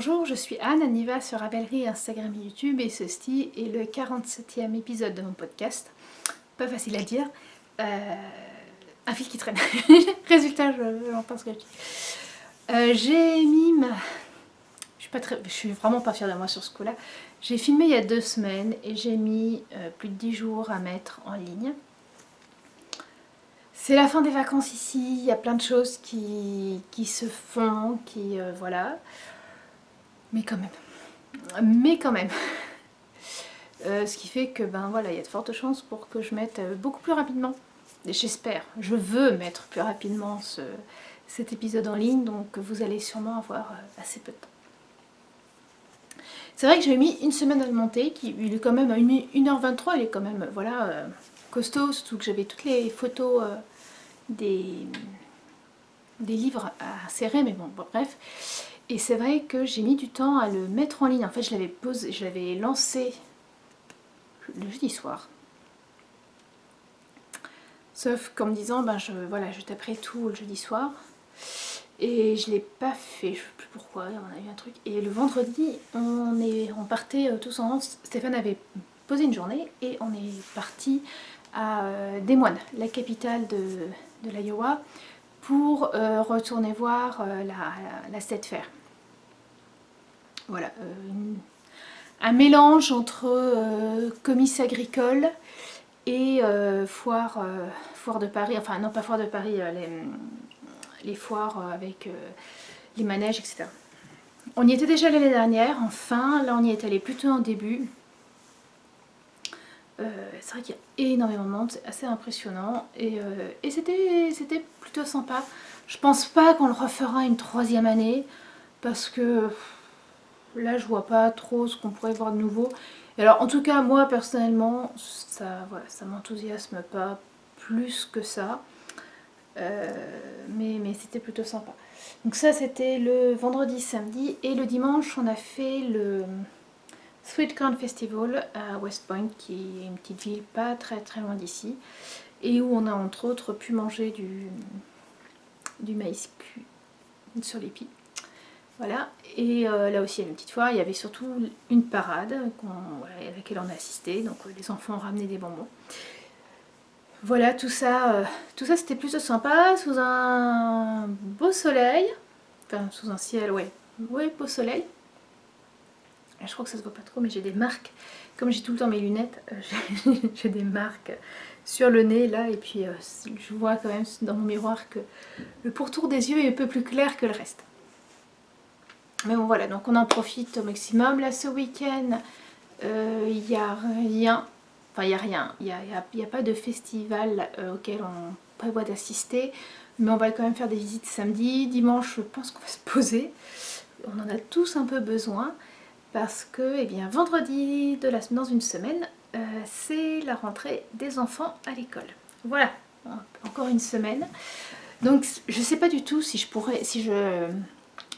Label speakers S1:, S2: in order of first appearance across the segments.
S1: Bonjour, je suis Anne, Aniva sur Ravelry, Instagram et YouTube et ceci est le 47e épisode de mon podcast. Pas facile à dire. Un fil qui traîne. Résultat, j'en pense que je dis. J'ai mis ma... Je suis vraiment pas fière de moi sur ce coup-là. J'ai filmé il y a 2 semaines et j'ai mis plus de 10 jours à mettre en ligne. C'est la fin des vacances ici, il y a plein de choses qui se font, voilà. Mais quand même. Ce qui fait que voilà, il y a de fortes chances pour que je mette beaucoup plus rapidement. J'espère, je veux mettre plus rapidement cet épisode en ligne, donc vous allez sûrement avoir assez peu de temps. C'est vrai que j'ai mis une semaine à le monter, il est quand même à 1h23, il est quand même costaud, surtout que j'avais toutes les photos des livres à serrer, mais bon, bref. Et c'est vrai que j'ai mis du temps à le mettre en ligne. En fait, je l'avais lancé le jeudi soir. Sauf qu'en me disant, je taperai tout le jeudi soir. Et je ne l'ai pas fait, je ne sais plus pourquoi, on a eu un truc. Et le vendredi, on partait tous ensemble. Stéphane avait posé une journée et on est parti à Des Moines, la capitale de l'Iowa, pour retourner voir la State Fair. Voilà, un mélange entre comice agricole et foire de Paris, enfin non pas foire de Paris, les foires avec les manèges, etc. On y était déjà l'année dernière, enfin, là on y est allé plutôt en début. C'est vrai qu'il y a énormément de monde, c'est assez impressionnant et c'était plutôt sympa. Je pense pas qu'on le refera une 3e année parce que là je vois pas trop ce qu'on pourrait voir de nouveau. Et alors en tout cas moi personnellement ça m'enthousiasme pas plus que ça. Mais c'était plutôt sympa. Donc ça c'était le vendredi, samedi, et le dimanche on a fait le Sweet Corn Festival à West Point, qui est une petite ville pas très très loin d'ici, et où on a entre autres pu manger du maïs cuit sur l'épi. Voilà, et là aussi il y avait une petite foire, il y avait surtout une parade à laquelle on a assisté, donc les enfants ont ramené des bonbons. Voilà, tout ça c'était plutôt sympa, sous un beau soleil, enfin sous un ciel, ouais, beau soleil. Je crois que ça se voit pas trop, mais j'ai des marques, comme j'ai tout le temps mes lunettes, j'ai des marques sur le nez là, et puis je vois quand même dans mon miroir que le pourtour des yeux est un peu plus clair que le reste. Mais bon voilà, donc on en profite au maximum. Là ce week-end, il n'y a rien. Enfin, il n'y a rien, il n'y a pas de festival auquel on prévoit d'assister, mais on va quand même faire des visites samedi. Dimanche, je pense qu'on va se poser. On en a tous un peu besoin, parce que vendredi dans une semaine, c'est la rentrée des enfants à l'école. Voilà, encore une semaine. Donc, je ne sais pas du tout si je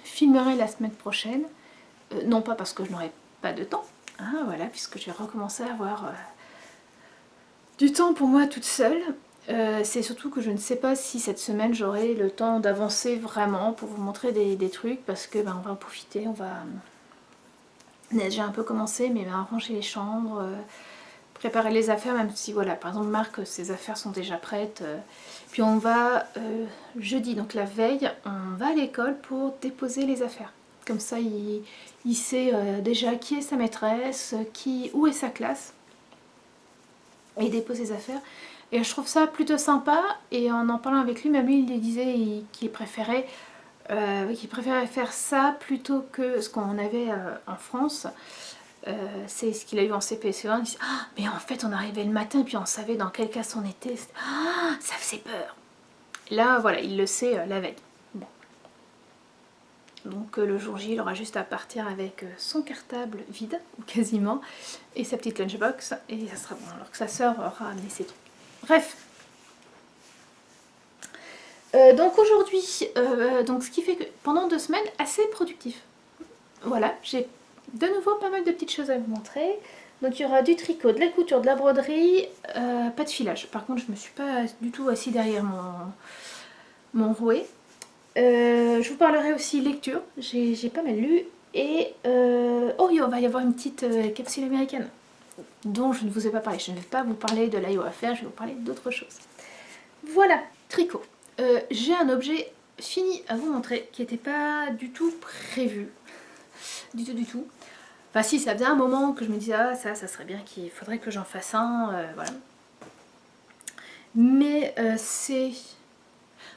S1: filmerai la semaine prochaine. Non pas parce que je n'aurai pas de temps, hein, voilà, puisque je vais recommencer à avoir du temps pour moi toute seule. C'est surtout que je ne sais pas si cette semaine j'aurai le temps d'avancer vraiment pour vous montrer des trucs, parce que on va en profiter, on a déjà un peu commencé, mais ranger les chambres, préparer les affaires, même si voilà, par exemple Marc, ses affaires sont déjà prêtes. Puis on va jeudi, donc la veille, on va à l'école pour déposer les affaires. Comme ça il sait déjà qui est sa maîtresse, où est sa classe. Et il dépose ses affaires. Et je trouve ça plutôt sympa. Et en parlant avec lui, même lui, il disait qu'il préférait faire ça plutôt que ce qu'on avait en France. C'est ce qu'il a eu en CPCE1. Il disait, ah, mais en fait, on arrivait le matin et puis on savait dans quelle classe on était. Ah, ça faisait peur. Là, voilà, il le sait la veille. Bon. Donc le jour J, il aura juste à partir avec son cartable vide, ou quasiment, et sa petite lunchbox, et ça sera bon, alors que sa sœur aura amené ses trucs. Bref. Donc aujourd'hui, ce qui fait que pendant 2 semaines, assez productif. Voilà, j'ai de nouveau pas mal de petites choses à vous montrer. Donc il y aura du tricot, de la couture, de la broderie, pas de filage. Par contre, je me suis pas du tout assis derrière mon rouet. Je vous parlerai aussi lecture, j'ai pas mal lu. Et oh, il va y avoir une petite capsule américaine dont je ne vous ai pas parlé. Je ne vais pas vous parler de l'IO affaire, je vais vous parler d'autre chose. Voilà, tricot. J'ai un objet fini à vous montrer qui n'était pas du tout prévu. Du tout. Enfin si, ça faisait un moment que je me disais, ah ça serait bien qu'il faudrait que j'en fasse un, voilà. Mais c'est...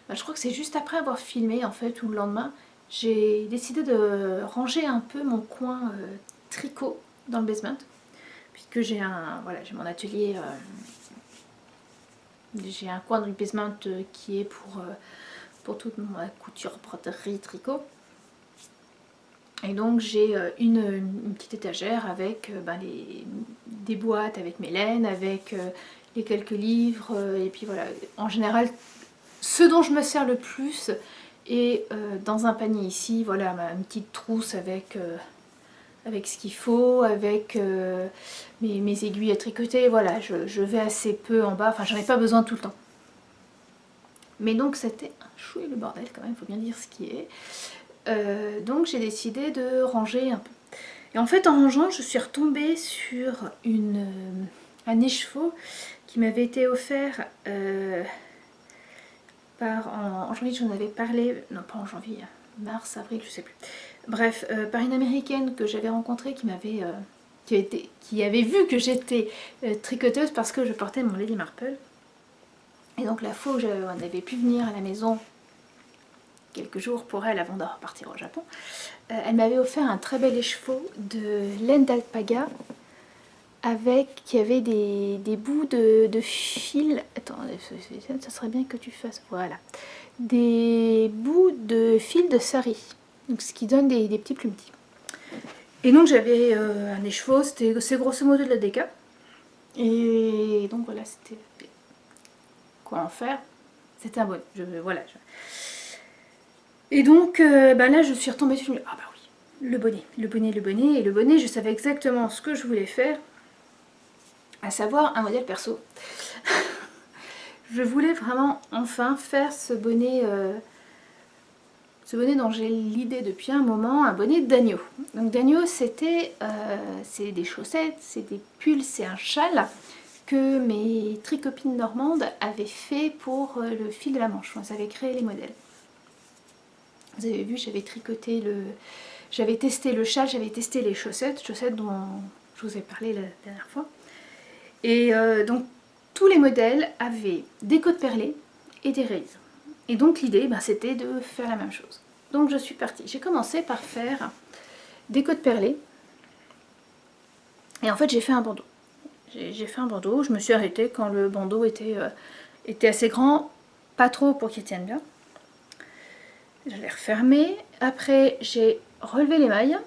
S1: Bah, je crois que c'est juste après avoir filmé en fait, ou le lendemain, j'ai décidé de ranger un peu mon coin tricot dans le basement. Puisque j'ai un... Voilà, j'ai mon atelier... j'ai un coin dans le basement qui est pour toute ma couture, broderie, tricot. Et donc j'ai une petite étagère avec des boîtes avec mes laines, avec les quelques livres, et puis voilà, en général, ce dont je me sers le plus est dans un panier ici, voilà, une petite trousse avec ce qu'il faut, avec mes aiguilles à tricoter, voilà, je vais assez peu en bas, enfin j'en ai pas besoin tout le temps. Mais donc c'était un chouet le bordel quand même, il faut bien dire ce qui est. Donc j'ai décidé de ranger un peu. Et en fait en rangeant, je suis retombée sur un écheveau qui m'avait été offert en janvier, j'en avais parlé, non pas en janvier, mars, avril, je sais plus. Bref, par une américaine que j'avais rencontrée qui avait vu que j'étais tricoteuse parce que je portais mon Lady Marple. Et donc la fois où on avait pu venir à la maison quelques jours pour elle avant de repartir au Japon, elle m'avait offert un très bel écheveau de laine d'alpaga qui avait des bouts de fil. Attends, ça serait bien que tu fasses. Voilà. Des bouts de fil de sari. Donc ce qui donne des petits plumetis. Et donc j'avais un écheveau, c'est grosso modo de la déca. Et donc voilà, c'était quoi en faire. C'était un bonnet. Voilà. Et donc là je suis retombée sur ah bah oui, le bonnet. Et le bonnet, je savais exactement ce que je voulais faire, à savoir un modèle perso. Je voulais vraiment enfin faire ce bonnet dont j'ai l'idée depuis un moment, un bonnet d'agneau. Donc d'agneau, c'est des chaussettes, c'est des pulls, c'est un châle que mes tricopines normandes avaient fait pour le fil de la manche. Elles avaient créé les modèles. Vous avez vu, j'avais tricoté j'avais testé le châle, j'avais testé les chaussettes dont je vous ai parlé la dernière fois. Et donc tous les modèles avaient des côtes perlées et des rayures. Et donc l'idée, c'était de faire la même chose. Donc je suis partie. J'ai commencé par faire des côtes perlées. Et en fait j'ai fait un bandeau. J'ai fait un bandeau, je me suis arrêtée quand le bandeau était assez grand, pas trop pour qu'il tienne bien. Je l'ai refermé. Après j'ai relevé les mailles.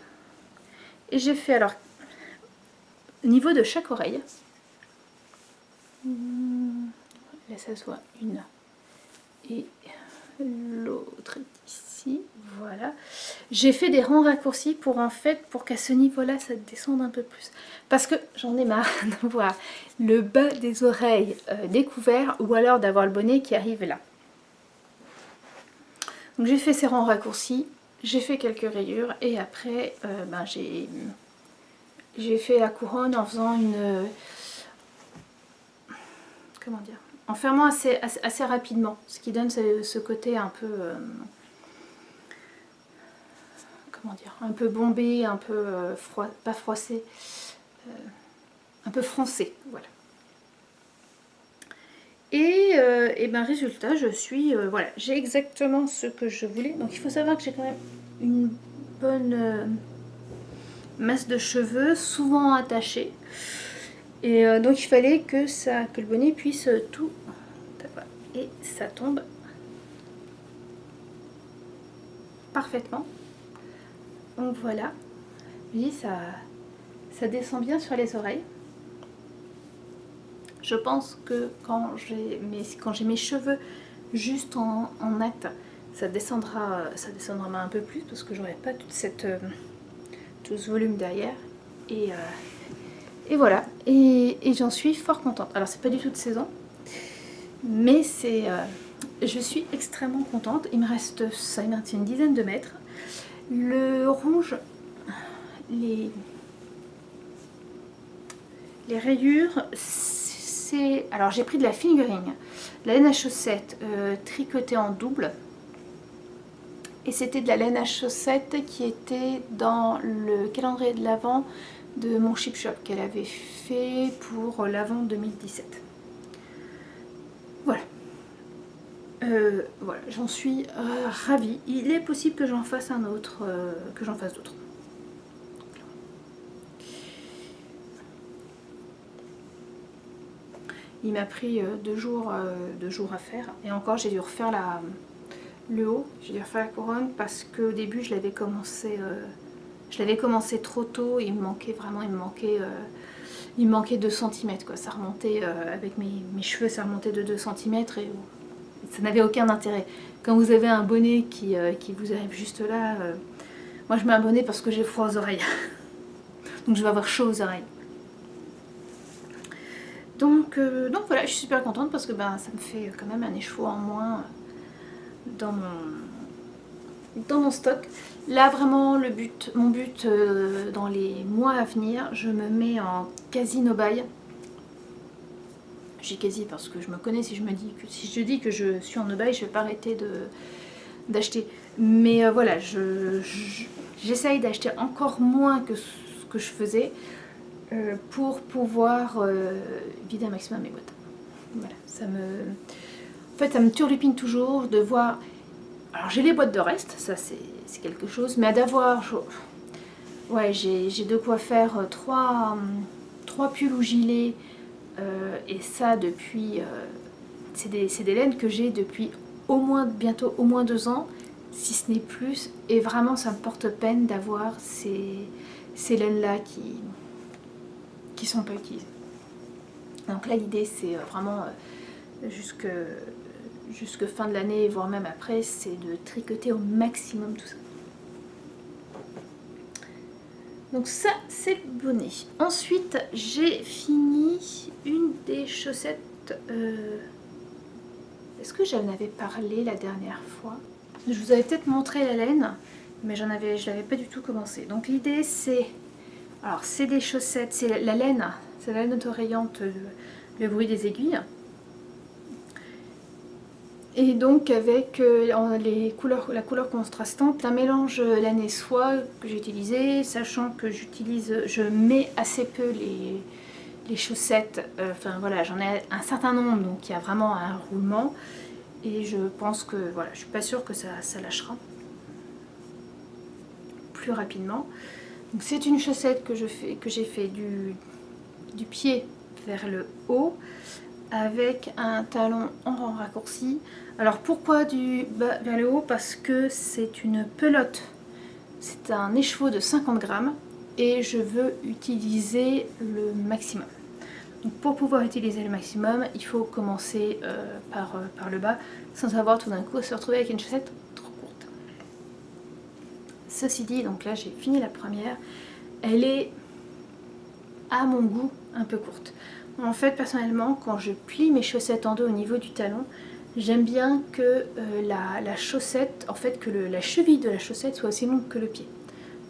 S1: Et j'ai fait alors, au niveau de chaque oreille, là ça soit une et l'autre ici, voilà. J'ai fait des rangs raccourcis pour qu'à ce niveau-là ça descende un peu plus. Parce que j'en ai marre de voir le bas des oreilles découvert ou alors d'avoir le bonnet qui arrive là. Donc j'ai fait ces rangs raccourcis, j'ai fait quelques rayures et après j'ai fait la couronne en faisant comment dire, en fermant assez rapidement, ce qui donne ce côté un peu comment dire, un peu bombé, un peu pas froissé, un peu froncé, voilà. Et résultat, voilà, j'ai exactement ce que je voulais. Donc il faut savoir que j'ai quand même une bonne masse de cheveux, souvent attachés. Et donc il fallait que le bonnet puisse tout. Et ça tombe parfaitement. Donc voilà, vous voyez, ça descend bien sur les oreilles. Je pense que quand j'ai mes cheveux juste en natte, ça descendra un peu plus parce que j'aurai pas tout ce volume derrière. Et voilà, et j'en suis fort contente. Alors c'est pas du tout de saison, mais je suis extrêmement contente. Il me reste une dizaine de mètres. Le rouge, les rayures, c'est... Alors j'ai pris de la fingering, la laine à chaussettes tricotée en double. Et c'était de la laine à chaussettes qui était dans le calendrier de l'Avent de mon Chip Shop qu'elle avait fait pour l'Avent 2017. Voilà. Voilà, j'en suis ravie. Il est possible que j'en fasse un autre, que j'en fasse d'autres. Il m'a pris 2 jours à faire. Et encore, j'ai dû refaire le haut. J'ai dû refaire la couronne parce qu'au début, je l'avais commencé trop tôt. Et il me manquait vraiment, il me manquait 2 cm. Quoi. Ça remontait, avec mes cheveux, ça remontait de 2 cm et ça n'avait aucun intérêt. Quand vous avez un bonnet qui vous arrive juste là, moi je mets un bonnet parce que j'ai froid aux oreilles. Donc je vais avoir chaud aux oreilles. Donc voilà, je suis super contente parce que ça me fait quand même un écheveau en moins dans mon stock. Là vraiment mon but dans les mois à venir, je me mets en quasi no-buy. J'ai quasi parce que je me connais, si je dis que je suis en no-buy, je vais pas arrêter d'acheter. Mais voilà, j'essaye d'acheter encore moins que ce que je faisais. Pour pouvoir vider un maximum mes boîtes. Voilà, en fait, ça me turlupine toujours de voir... Alors j'ai les boîtes de reste, ça c'est quelque chose, mais d'avoir... Ouais, j'ai de quoi faire 3 pulls ou gilets, et ça depuis... c'est des laines que j'ai depuis bientôt au moins 2 ans, si ce n'est plus, et vraiment ça me porte peine d'avoir ces laines-là qui sont pas utilisées. Donc là l'idée c'est vraiment jusque fin de l'année, voire même après, c'est de tricoter au maximum tout ça. Donc ça c'est le bonnet. Ensuite j'ai fini une des chaussettes, est-ce que j'en avais parlé la dernière fois? Je vous avais peut-être montré la laine, mais je l'avais pas du tout commencé. Donc l'idée c'est... Alors c'est des chaussettes, c'est la laine autorayante, le bruit des aiguilles. Et donc avec la couleur contrastante, un mélange laine et soie que j'ai utilisé, sachant que je mets assez peu les chaussettes, enfin voilà, j'en ai un certain nombre, donc il y a vraiment un roulement. Et je pense que voilà, je suis pas sûre que ça lâchera plus rapidement. Donc c'est une chaussette que j'ai fait du pied vers le haut avec un talon en raccourci. Alors pourquoi du bas vers le haut? Parce que c'est une pelote, c'est un écheveau de 50 grammes et je veux utiliser le maximum. Donc pour pouvoir utiliser le maximum, il faut commencer par le bas sans avoir tout d'un coup se retrouver avec une chaussette trop courte. Ceci dit, donc là j'ai fini la première, elle est à mon goût un peu courte. En fait personnellement quand je plie mes chaussettes en deux au niveau du talon, j'aime bien que la chaussette, en fait que la cheville de la chaussette soit aussi longue que le pied.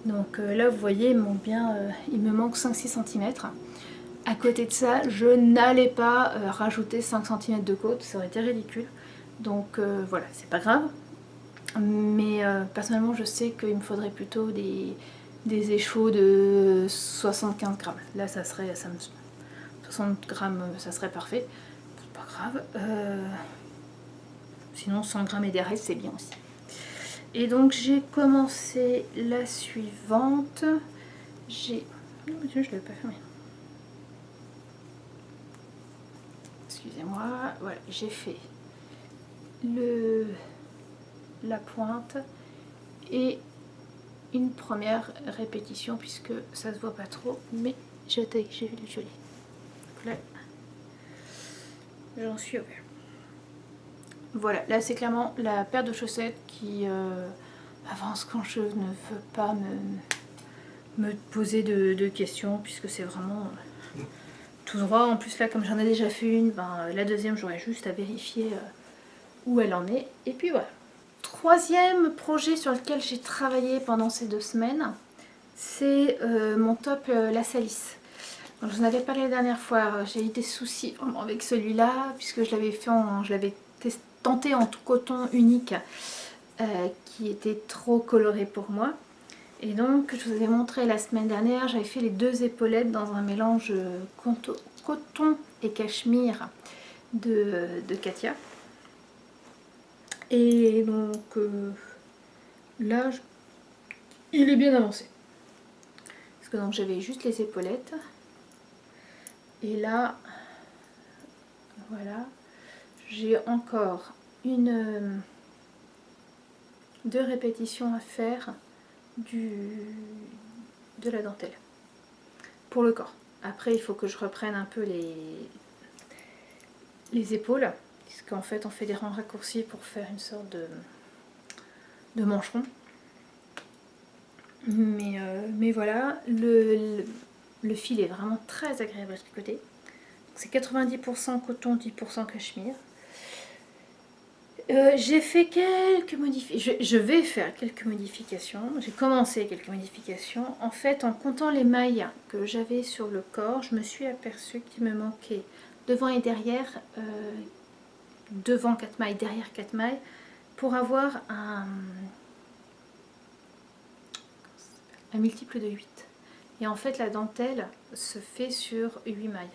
S1: Donc là vous voyez il me manque 5-6 cm. À côté de ça, je n'allais pas rajouter 5 cm de côte, ça aurait été ridicule. Donc voilà, c'est pas grave. Mais personnellement, je sais qu'il me faudrait plutôt des écheveaux de 75 grammes. Là, 60 grammes, ça serait parfait. C'est pas grave. Sinon, 100 grammes et des restes, c'est bien aussi. Et donc, j'ai commencé la suivante. Je ne l'avais pas fermé. Excusez-moi, voilà, j'ai fait la pointe et une première répétition puisque ça se voit pas trop, mais j'ai vu le joli. Là, j'en suis au vert. Voilà, là c'est clairement la paire de chaussettes qui avance quand je ne veux pas me poser de questions puisque c'est vraiment tout droit. En plus là comme j'en ai déjà fait une, la deuxième j'aurais juste à vérifier où elle en est. Et puis voilà. Troisième projet sur lequel j'ai travaillé pendant ces 2 semaines, c'est mon top La Salisse. Donc, je vous en avais parlé la dernière fois, j'ai eu des soucis vraiment avec celui-là, puisque je l'avais fait je l'avais tenté en tout coton unique, qui était trop coloré pour moi. Et donc, je vous avais montré la semaine dernière, j'avais fait les 2 épaulettes dans un mélange coton et cachemire de Katia. Et donc, là, il est bien avancé. Parce que donc j'avais juste les épaulettes. Et là, voilà, j'ai encore 2 répétitions à faire de la dentelle pour le corps. Après, il faut que je reprenne un peu les épaules, puisqu'en fait, on fait des rangs raccourcis pour faire une sorte de mancheron. Mais voilà, le fil est vraiment très agréable à tricoter. C'est 90% coton, 10% cachemire. J'ai fait quelques modifications. Je vais faire quelques modifications. J'ai commencé quelques modifications. En fait, en comptant les mailles que j'avais sur le corps, je me suis aperçue qu'il me manquait devant et derrière, devant 4 mailles, derrière 4 mailles, pour avoir un multiple de 8. Et en fait, la dentelle se fait sur 8 mailles.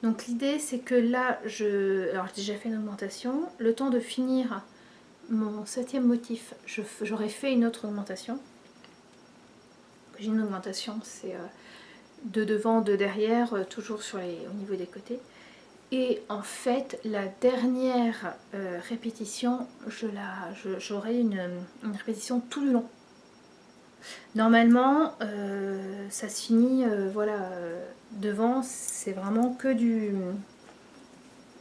S1: Donc l'idée, c'est que là, alors j'ai déjà fait une augmentation. Le temps de finir mon 7e motif, j'aurais fait une autre augmentation. J'ai une augmentation, c'est de devant, de derrière, toujours au niveau des côtés. Et en fait, la dernière répétition, j'aurai une répétition tout le long. Normalement, ça se finit, voilà, devant, c'est vraiment que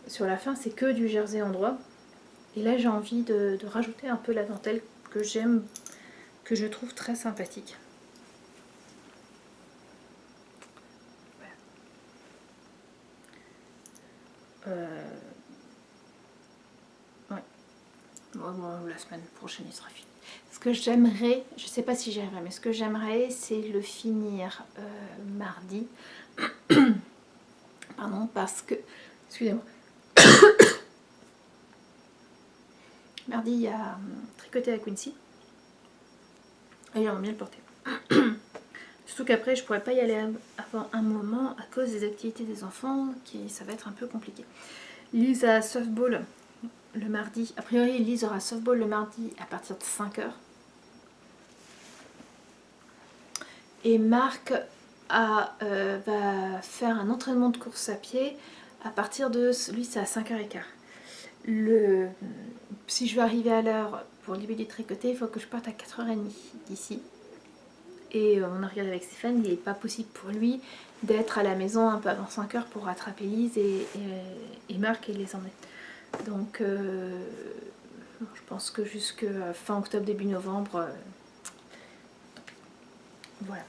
S1: sur la fin, c'est que du jersey endroit. Et là, j'ai envie de rajouter un peu la dentelle que j'aime, que je trouve très sympathique. Ouais. Bon, la semaine prochaine, il sera fini. Ce que j'aimerais, je ne sais pas si j'y arriverai, mais ce que j'aimerais, c'est le finir mardi. Pardon, parce que... Excusez-moi. Mardi, il y a tricoté à Quincy. Et j'aimerais bien le porter. Surtout qu'après, je pourrais pas y aller avant un moment à cause des activités des enfants, ça va être un peu compliqué. Lise a softball le mardi. A priori, Lise aura softball le mardi à partir de 5h. Et Marc va faire un entraînement de course à pied à partir de... Lui, c'est à 5h15. Si je veux arriver à l'heure pour le début du tricoté, il faut que je parte à 4h30 d'ici. Et on a regardé avec Stéphane, il n'est pas possible pour lui d'être à la maison un peu avant 5h pour rattraper Lise et Marc et les emmener. Donc je pense que jusque fin octobre, début novembre, voilà.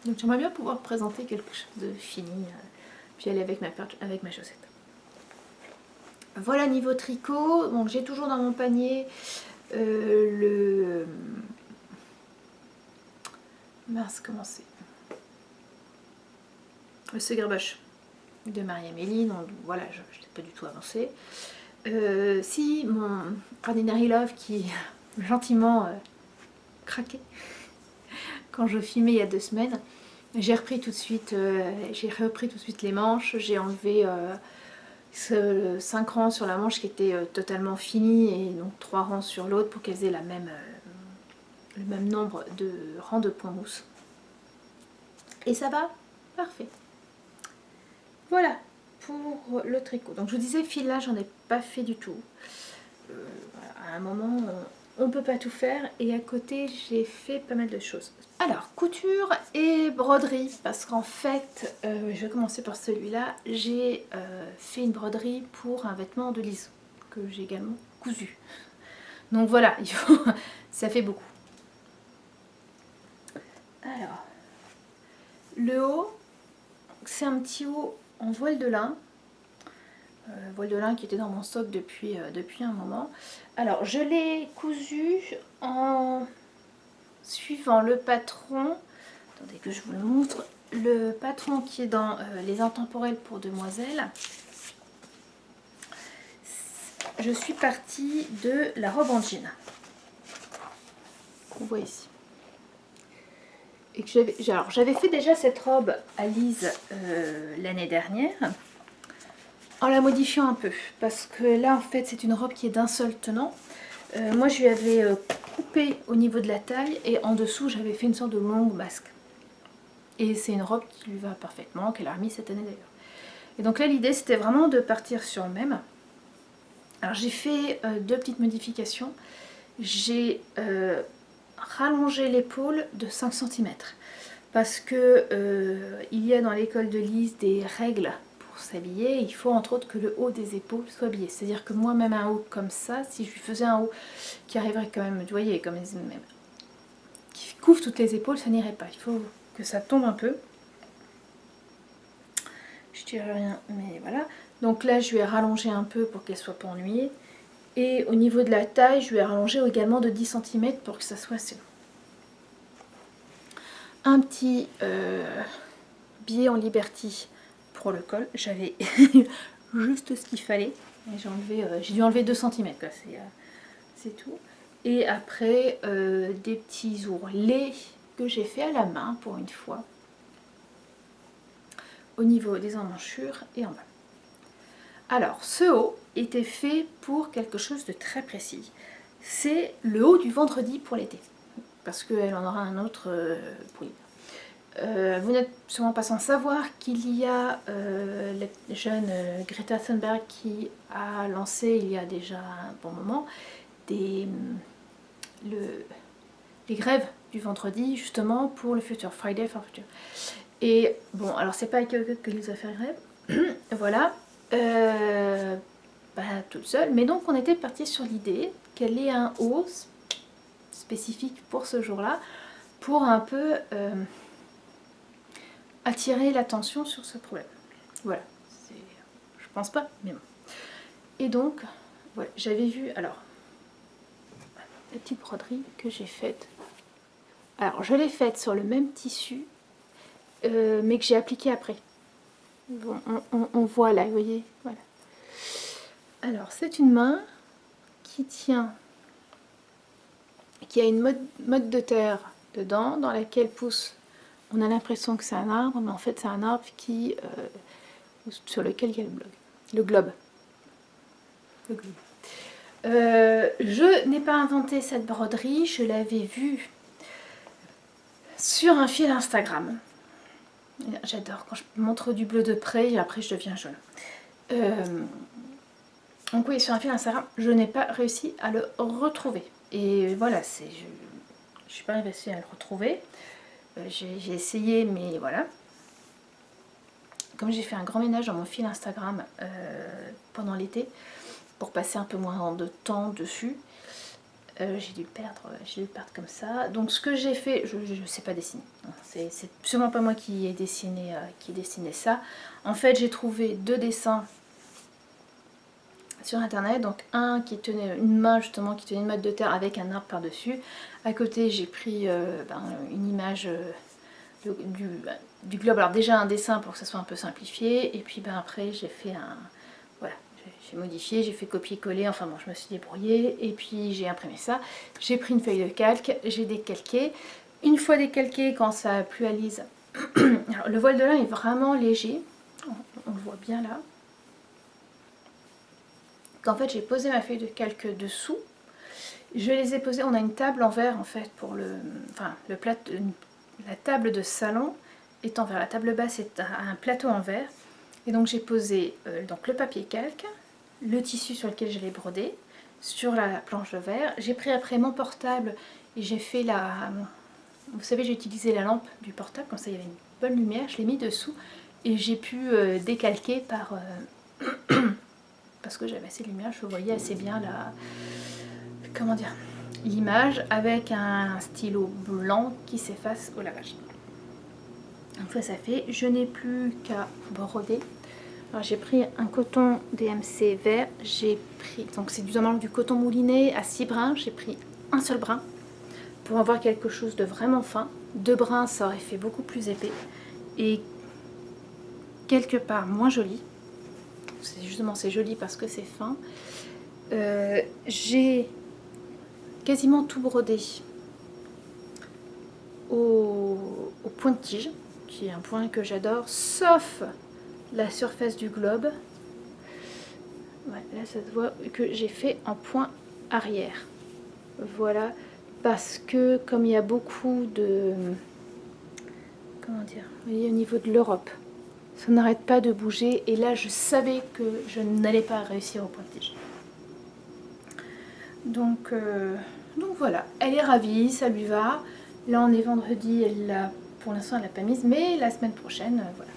S1: Donc j'aimerais bien pouvoir présenter quelque chose de fini, puis aller avec ma chaussette. Voilà niveau tricot. Donc j'ai toujours dans mon panier comment c'est, le Sugarbush de Marie-Amélie. Donc voilà, je n'ai pas du tout avancé. Si mon Ordinary Love qui gentiment craqué quand je filmais il y a 2 semaines, j'ai repris tout de suite les manches, j'ai enlevé 5 rangs sur la manche qui était totalement finie et donc 3 rangs sur l'autre pour qu'elles aient le même nombre de rangs de points mousse. Et ça va parfait. Voilà pour le tricot. Donc je vous disais, filage, j'en ai pas fait du tout. À un moment, on peut pas tout faire et à côté, j'ai fait pas mal de choses. Alors, couture et broderie, parce qu'en fait, je vais commencer par celui-là. J'ai fait une broderie pour un vêtement de Lise que j'ai également cousu. Donc voilà, ça fait beaucoup. Alors, le haut, c'est un petit haut en voile de lin. Voile de lin qui était dans mon stock depuis un moment. Alors, je l'ai cousu en suivant le patron attendez que je vous le montre. Le patron qui est dans les intemporels pour demoiselles, je suis partie de la robe en jean. On voit ici. Et que j'avais fait déjà cette robe à Lise l'année dernière, en la modifiant un peu, parce que là en fait c'est une robe qui est d'un seul tenant. Moi je lui avais coupé au niveau de la taille et en dessous j'avais fait une sorte de longue basque. Et c'est une robe qui lui va parfaitement, qu'elle a remis cette année d'ailleurs. Et donc là l'idée c'était vraiment de partir sur le même. Alors j'ai fait deux petites modifications. J'ai rallongé l'épaule de 5 cm. Parce que il y a dans l'école de Lise des règles pour s'habiller. Il faut entre autres que le haut des épaules soit habillé. C'est-à-dire que moi même un haut comme ça, si je lui faisais un haut qui arriverait quand même, vous voyez, comme qui couvre toutes les épaules, ça n'irait pas. Il faut que ça tombe un peu. Je tire rien, mais voilà. Donc là, je lui ai rallongé un peu pour qu'elle soit pas ennuyée. Et au niveau de la taille, je lui ai rallongé également de 10 cm pour que ça soit assez long. Un petit biais en Liberty pour le col. J'avais juste ce qu'il fallait. J'ai dû enlever 2 cm, c'est tout. Et après, des petits ourlets que j'ai fait à la main pour une fois. Au niveau des emmanchures et en bas. Alors, ce haut était fait pour quelque chose de très précis. C'est le haut du vendredi pour l'été. Parce qu'elle en aura un autre pour l'hiver. Vous n'êtes sûrement pas sans savoir qu'il y a la jeune Greta Thunberg qui a lancé il y a déjà un bon moment les grèves du vendredi justement pour le futur, Friday for Future. Et bon, alors c'est pas avec eux que les a fait grève, voilà, toute seule, mais donc on était parti sur l'idée qu'elle ait un haut spécifique pour ce jour-là, pour un peu attirer l'attention sur ce problème. Voilà, je pense pas, mais bon. Et donc, voilà, j'avais vu, alors, la petite broderie que j'ai faite. Alors, je l'ai faite sur le même tissu, mais que j'ai appliqué après. Bon, on voit là, vous voyez, voilà. Alors, c'est une main qui tient, qui a une mode de terre dedans, dans laquelle pousse. On a l'impression que c'est un arbre, mais en fait c'est un arbre qui, sur lequel il y a le globe. Je n'ai pas inventé cette broderie, je l'avais vue sur un fil Instagram. J'adore quand je montre du bleu de près et après je deviens jaune. Donc oui, sur un fil Instagram, je n'ai pas réussi à le retrouver. Et voilà, je ne suis pas réussi à le retrouver. J'ai essayé, mais voilà. Comme j'ai fait un grand ménage dans mon fil Instagram pendant l'été, pour passer un peu moins de temps dessus, j'ai dû le perdre comme ça. Donc ce que j'ai fait, je ne sais pas dessiner. C'est sûrement pas moi qui ai dessiné ça. En fait, j'ai trouvé deux dessins sur internet, donc un qui tenait une main justement, qui tenait une mode de terre avec un arbre par dessus. À côté j'ai pris une image du globe, alors déjà un dessin pour que ça soit un peu simplifié, et puis après j'ai fait voilà, j'ai modifié, j'ai fait copier-coller, enfin bon je me suis débrouillée, et puis j'ai imprimé ça. J'ai pris une feuille de calque, j'ai décalqué. Une fois décalqué, quand ça a plu à Lise, alors le voile de lin est vraiment léger, on le voit bien là. En fait j'ai posé ma feuille de calque dessous, je les ai posées, on a une table en verre en fait pour la table de salon est en verre, la table basse est un plateau en verre, et donc j'ai posé donc le papier calque, le tissu sur lequel je l'ai brodé, sur la planche de verre. J'ai pris après mon portable et j'ai fait vous savez j'ai utilisé la lampe du portable, comme ça il y avait une bonne lumière, je l'ai mis dessous et j'ai pu décalquer par... parce que j'avais assez de lumière, je voyais assez bien l'image avec un stylo blanc qui s'efface au lavage. Une fois ça fait, je n'ai plus qu'à broder. Alors j'ai pris un coton DMC vert, j'ai pris, donc c'est du coton mouliné à 6 brins, j'ai pris un seul brin pour avoir quelque chose de vraiment fin. 2 brins, ça aurait fait beaucoup plus épais et quelque part moins joli. Justement, c'est joli parce que c'est fin. J'ai quasiment tout brodé au point de tige, qui est un point que j'adore, sauf la surface du globe. Ouais, là, ça se voit que j'ai fait en point arrière. Voilà, parce que comme il y a beaucoup de... Comment dire? Vous voyez, au niveau de l'Europe, ça n'arrête pas de bouger. Et là, je savais que je n'allais pas réussir au point de tige. Donc voilà, elle est ravie, ça lui va. Là, on est vendredi, pour l'instant, elle l'a pas mise, mais la semaine prochaine, voilà.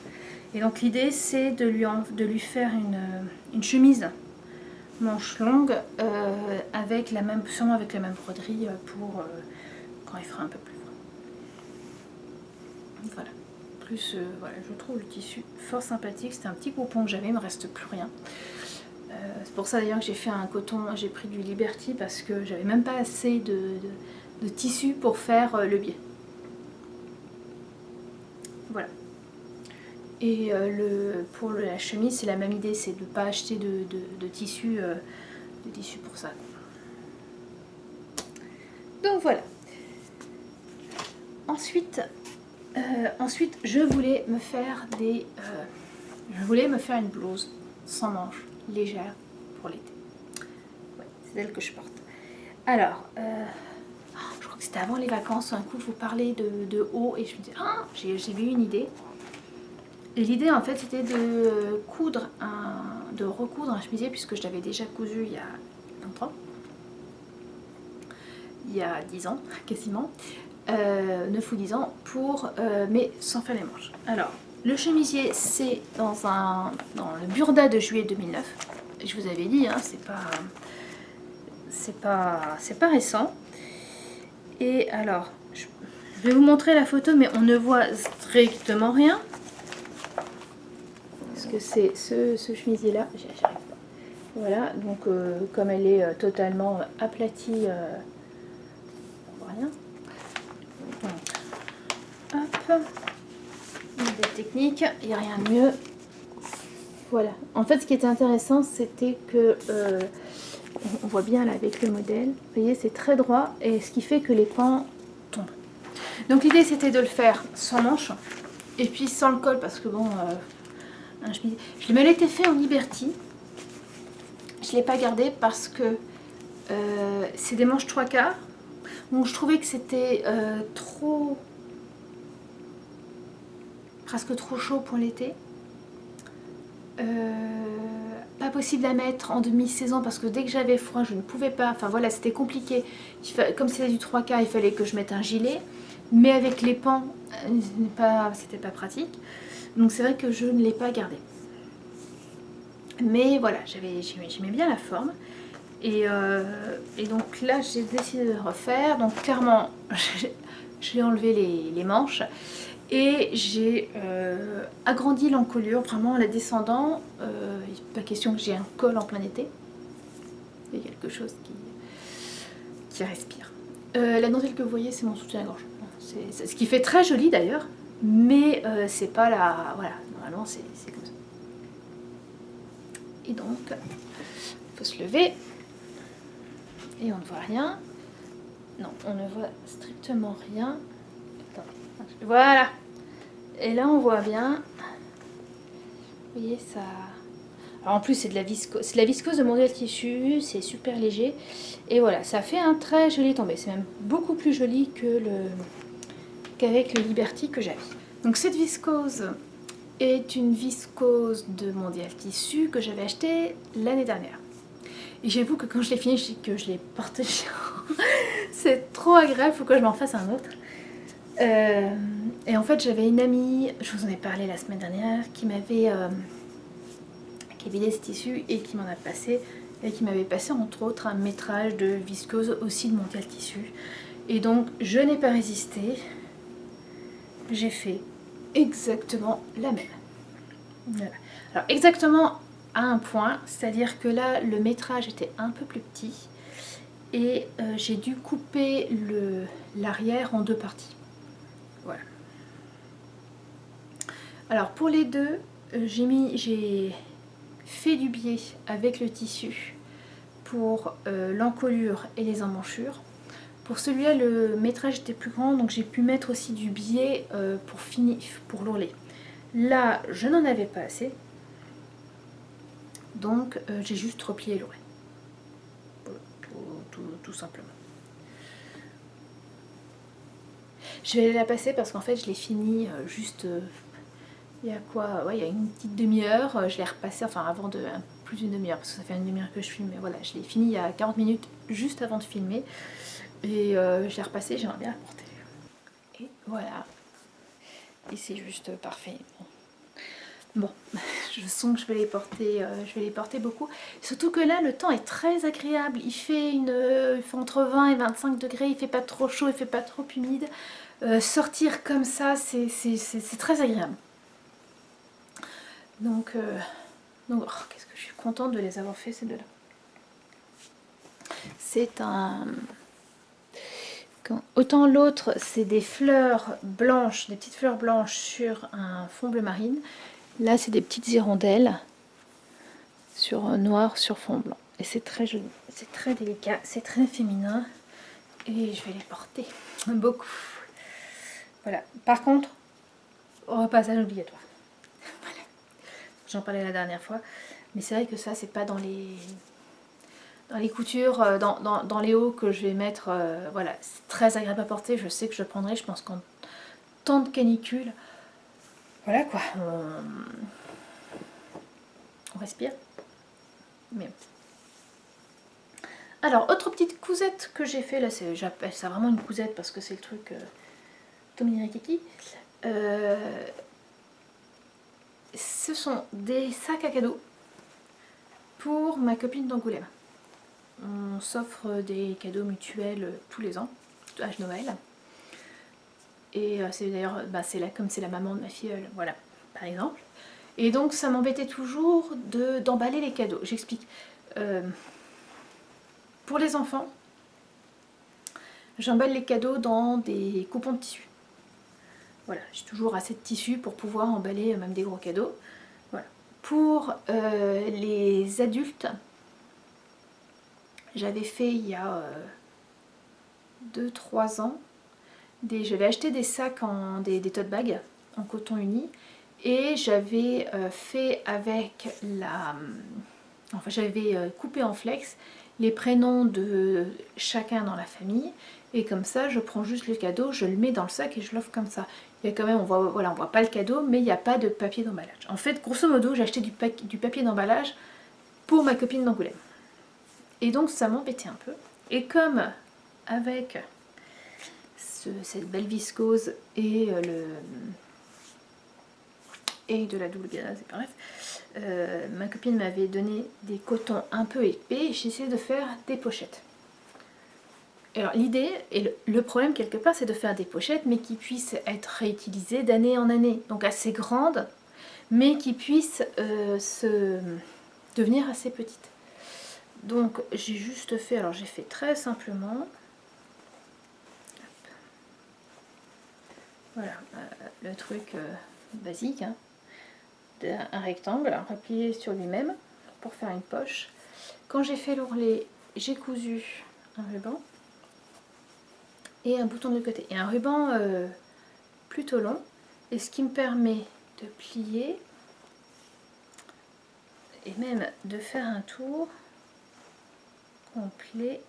S1: Et donc l'idée, c'est de lui faire une chemise manche longue sûrement avec la même broderie pour quand il fera un peu plus froid. Voilà. Plus, voilà, je trouve le tissu fort sympathique. C'était un petit coupon que j'avais, il me reste plus rien. C'est pour ça d'ailleurs que j'ai fait un coton, j'ai pris du Liberty parce que j'avais même pas assez de tissu pour faire le biais. Voilà. Et pour la chemise, c'est la même idée, c'est de ne pas acheter de tissu pour ça. Donc voilà. Ensuite, je voulais me faire une blouse sans manches, légère pour l'été. Ouais, c'est elle que je porte. Alors, je crois que c'était avant les vacances, un coup je vous parlais de haut et je me disais, j'ai eu une idée. Et l'idée en fait c'était de recoudre un chemisier puisque je l'avais déjà cousu il y a longtemps. Il y a 10 ans quasiment. 9 ou 10 ans mais sans faire les manches. Alors le chemisier c'est dans le Burda de juillet 2009. Je vous avais dit c'est pas récent. Et alors je vais vous montrer la photo mais on ne voit strictement rien. Parce que c'est ce chemisier là, j'y arrive pas. Voilà, donc comme elle est totalement aplatie, on voit rien. Donc, hop, des techniques, il n'y a rien de mieux. Voilà, en fait ce qui était intéressant c'était que, on voit bien là avec le modèle, vous voyez c'est très droit et ce qui fait que les pans tombent. Donc l'idée c'était de le faire sans manche et puis sans le col parce que bon, je me l'étais fait en Liberty. Je ne l'ai pas gardé parce que c'est des manches 3/4. Donc je trouvais que c'était presque trop chaud pour l'été. Pas possible à mettre en demi-saison parce que dès que j'avais froid je ne pouvais pas, enfin voilà c'était compliqué. Comme c'était du 3/4 il fallait que je mette un gilet. Mais avec les pans c'était pas pratique. Donc c'est vrai que je ne l'ai pas gardé. Mais voilà, j'aimais bien la forme. Et donc là, j'ai décidé de refaire. Donc clairement, j'ai enlevé les manches. Et j'ai agrandi l'encolure, vraiment en la descendant. Il n'est pas question que j'ai un col en plein été. Il y a quelque chose qui respire. La dentelle que vous voyez, c'est mon soutien-gorge. Ce qui fait très joli d'ailleurs. Mais c'est pas la... Voilà, normalement c'est comme ça. Et donc, il faut se lever. Et on ne voit rien. Non, on ne voit strictement rien. Attendez. Voilà. Et là, on voit bien. Vous voyez, ça... Alors, en plus, c'est de la viscose de Mondial Tissu. C'est super léger. Et voilà, ça fait un très joli tombé. C'est même beaucoup plus joli qu'avec le Liberty que j'avais. Donc, cette viscose est une viscose de Mondial Tissu que j'avais acheté l'année dernière. Et j'avoue que quand je l'ai fini, je dis que je l'ai porté. C'est trop agréable, il faut que je m'en fasse un autre. Et en fait, j'avais une amie, je vous en ai parlé la semaine dernière, qui m'avait vidé ce tissu et qui m'en a passé. Et qui m'avait passé entre autres un métrage de viscose aussi de Mondial Tissu. Et donc, je n'ai pas résisté. J'ai fait exactement la même. Voilà. Alors, exactement à un point, c'est-à-dire que là le métrage était un peu plus petit et j'ai dû couper l'arrière en 2 parties. Voilà. Alors pour les deux, j'ai fait du biais avec le tissu pour l'encolure et les emmanchures. Pour celui-là, le métrage était plus grand, donc j'ai pu mettre aussi du biais pour l'ourlet. Là, je n'en avais pas assez, donc j'ai juste replié l'ourlet. Voilà, tout simplement. Je vais la passer parce qu'en fait, je l'ai fini juste... il y a quoi? Ouais, il y a une petite demi-heure. Je l'ai repassé, enfin avant de... plus d'une demi-heure, parce que ça fait une demi-heure que je filme. Mais voilà, je l'ai fini il y a 40 minutes, juste avant de filmer. Et je l'ai repassé, j'aimerais bien la porter. Et voilà. Et c'est juste parfait. Bon, je sens que je vais les porter beaucoup. Surtout que là, le temps est très agréable. Il fait entre 20 et 25 degrés. Il fait pas trop chaud, il fait pas trop humide. Sortir comme ça, c'est très agréable. Donc oh, qu'est-ce que je suis contente de les avoir fait ces deux-là. C'est un... Autant l'autre, c'est des fleurs blanches, des petites fleurs blanches sur un fond bleu marine. Là, c'est des petites hirondelles sur noir sur fond blanc. Et c'est très joli, c'est très délicat, c'est très féminin. Et je vais les porter beaucoup. Voilà. Par contre, repassage obligatoire. Voilà. J'en parlais la dernière fois. Mais c'est vrai que ça, c'est pas dans les coutures, dans les hauts que je vais mettre. Voilà, c'est très agréable à porter. Je sais que je le prendrai, je pense qu'en temps de canicule, voilà quoi, on respire. Mais alors, autre petite cousette que j'ai fait, là, j'appelle ça vraiment une cousette parce que c'est le truc Tommy Rikiki. Ce sont des sacs à cadeaux pour ma copine d'Angoulême. On s'offre des cadeaux mutuels tous les ans, à Noël. Et c'est d'ailleurs, comme c'est la maman de ma filleule, voilà, par exemple. Et donc ça m'embêtait toujours d'emballer les cadeaux. J'explique. Pour les enfants, j'emballe les cadeaux dans des coupons de tissu. Voilà, j'ai toujours assez de tissu pour pouvoir emballer même des gros cadeaux. Voilà. Pour les adultes, j'avais fait il y a 2-3 ans, j'avais acheté des sacs, des tote bags en coton uni, et j'avais fait avec enfin j'avais coupé en flex les prénoms de chacun dans la famille, et comme ça je prends juste le cadeau, je le mets dans le sac et je l'offre comme ça. Il y a quand même, on voit pas le cadeau, mais il n'y a pas de papier d'emballage. En fait, grosso modo, j'ai acheté du papier d'emballage pour ma copine d'Angoulême. Et donc ça m'embêtait un peu. Et comme avec cette belle viscose et de la double gaze, et bref, ma copine m'avait donné des cotons un peu épais et j'ai essayé de faire des pochettes. Alors l'idée et le problème quelque part, c'est de faire des pochettes mais qui puissent être réutilisées d'année en année, donc assez grandes mais qui puissent devenir assez petites. Donc j'ai juste fait, alors j'ai fait très simplement, voilà, le truc basique, hein, un rectangle replié sur lui-même pour faire une poche. Quand j'ai fait l'ourlet, j'ai cousu un ruban et un bouton de côté et un ruban plutôt long, et ce qui me permet de plier et même de faire un tour complet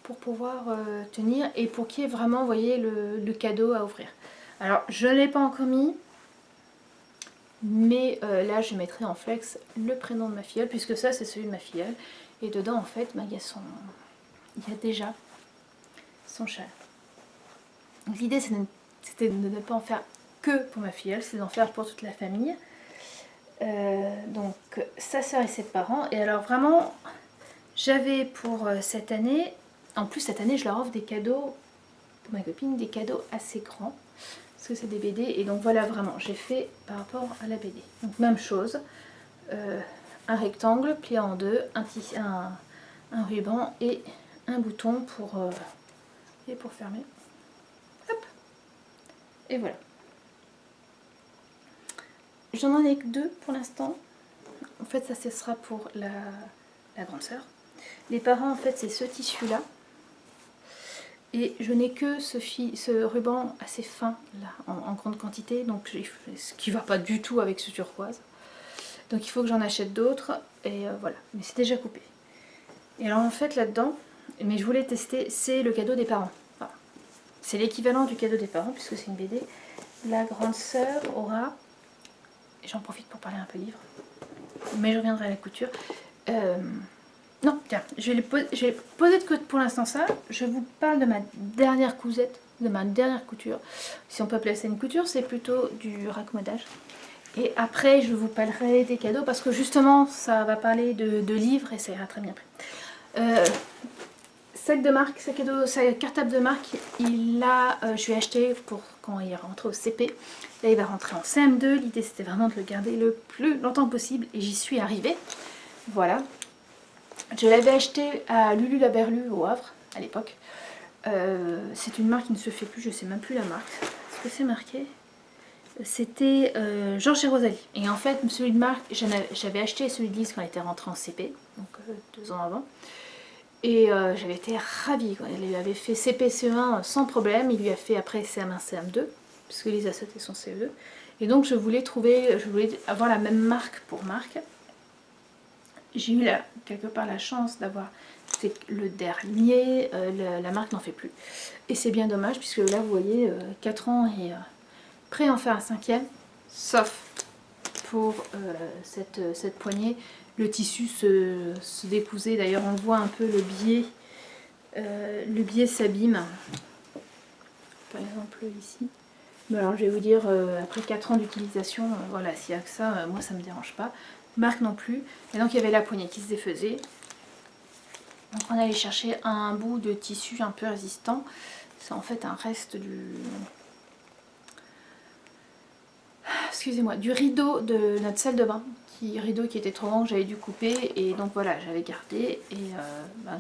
S1: pour pouvoir tenir et pour qu'il y ait vraiment, vous voyez, le cadeau à ouvrir. Alors je ne l'ai pas encore mis, mais là je mettrai en flex le prénom de ma filleule, puisque ça c'est celui de ma filleule, et dedans en fait il y a déjà son châle. L'idée c'était de ne pas en faire que pour ma filleule, c'est d'en faire pour toute la famille. Donc sa soeur et ses parents. Et alors vraiment, j'avais pour cette année, en plus cette année je leur offre des cadeaux, pour ma copine, des cadeaux assez grands, parce que c'est des BD, et donc voilà, vraiment, j'ai fait par rapport à la BD. Donc même chose, un rectangle plié en deux, un ruban et un bouton et pour fermer. Hop. Et voilà. J'en ai que 2 pour l'instant. En fait, ça, ce sera pour la grande sœur. Les parents, en fait, c'est ce tissu-là. Et je n'ai que ce ruban assez fin, là, en grande quantité. Donc, ce qui ne va pas du tout avec ce turquoise. Donc, il faut que j'en achète d'autres. Et voilà. Mais c'est déjà coupé. Et alors, en fait, là-dedans, mais je voulais tester, c'est le cadeau des parents. Enfin, c'est l'équivalent du cadeau des parents, puisque c'est une BD. La grande sœur aura... J'en profite pour parler un peu livre. Mais je reviendrai à la couture. Non, tiens, je vais poser de côté pour l'instant ça. Je vous parle de ma dernière cousette, de ma dernière couture. Si on peut appeler ça une couture, c'est plutôt du raccommodage. Et après, je vous parlerai des cadeaux parce que justement, ça va parler de livres et ça ira très bien après. Sac de marque, sac à dos, cartable de marque, je lui ai acheté pour quand il rentre au CP. Là, il va rentrer en CM2. L'idée, c'était vraiment de le garder le plus longtemps possible et j'y suis arrivée. Voilà. Je l'avais acheté à Lulu Laberlu au Havre à l'époque. C'est une marque qui ne se fait plus, je ne sais même plus la marque. Est-ce que c'est marqué? C'était Georges et Rosalie. Et en fait, celui de marque, j'avais acheté celui de Lise quand elle était rentrée en CP, donc 2 ans avant. Et j'avais été ravie. Elle lui avait fait CP CE1 sans problème. Il lui a fait après CM1, CM2, puisque Lise a sauté son CE2. Et donc je voulais avoir la même marque pour marque. J'ai eu quelque part la chance d'avoir le dernier, la marque n'en fait plus. Et c'est bien dommage puisque là vous voyez 4 ans et prêt à en faire un 5e, sauf pour cette poignée. Le tissu se décousait, d'ailleurs on voit un peu le biais s'abîme. Par exemple ici. Mais alors je vais vous dire, après 4 ans d'utilisation, voilà, s'il n'y a que ça, moi ça ne me dérange pas. Marque non plus. Et donc il y avait la poignée qui se défaisait. Donc on allait chercher un bout de tissu un peu résistant. C'est en fait un reste du rideau de notre salle de bain. Rideau qui était trop long, j'avais dû couper. Et donc voilà, j'avais gardé. Et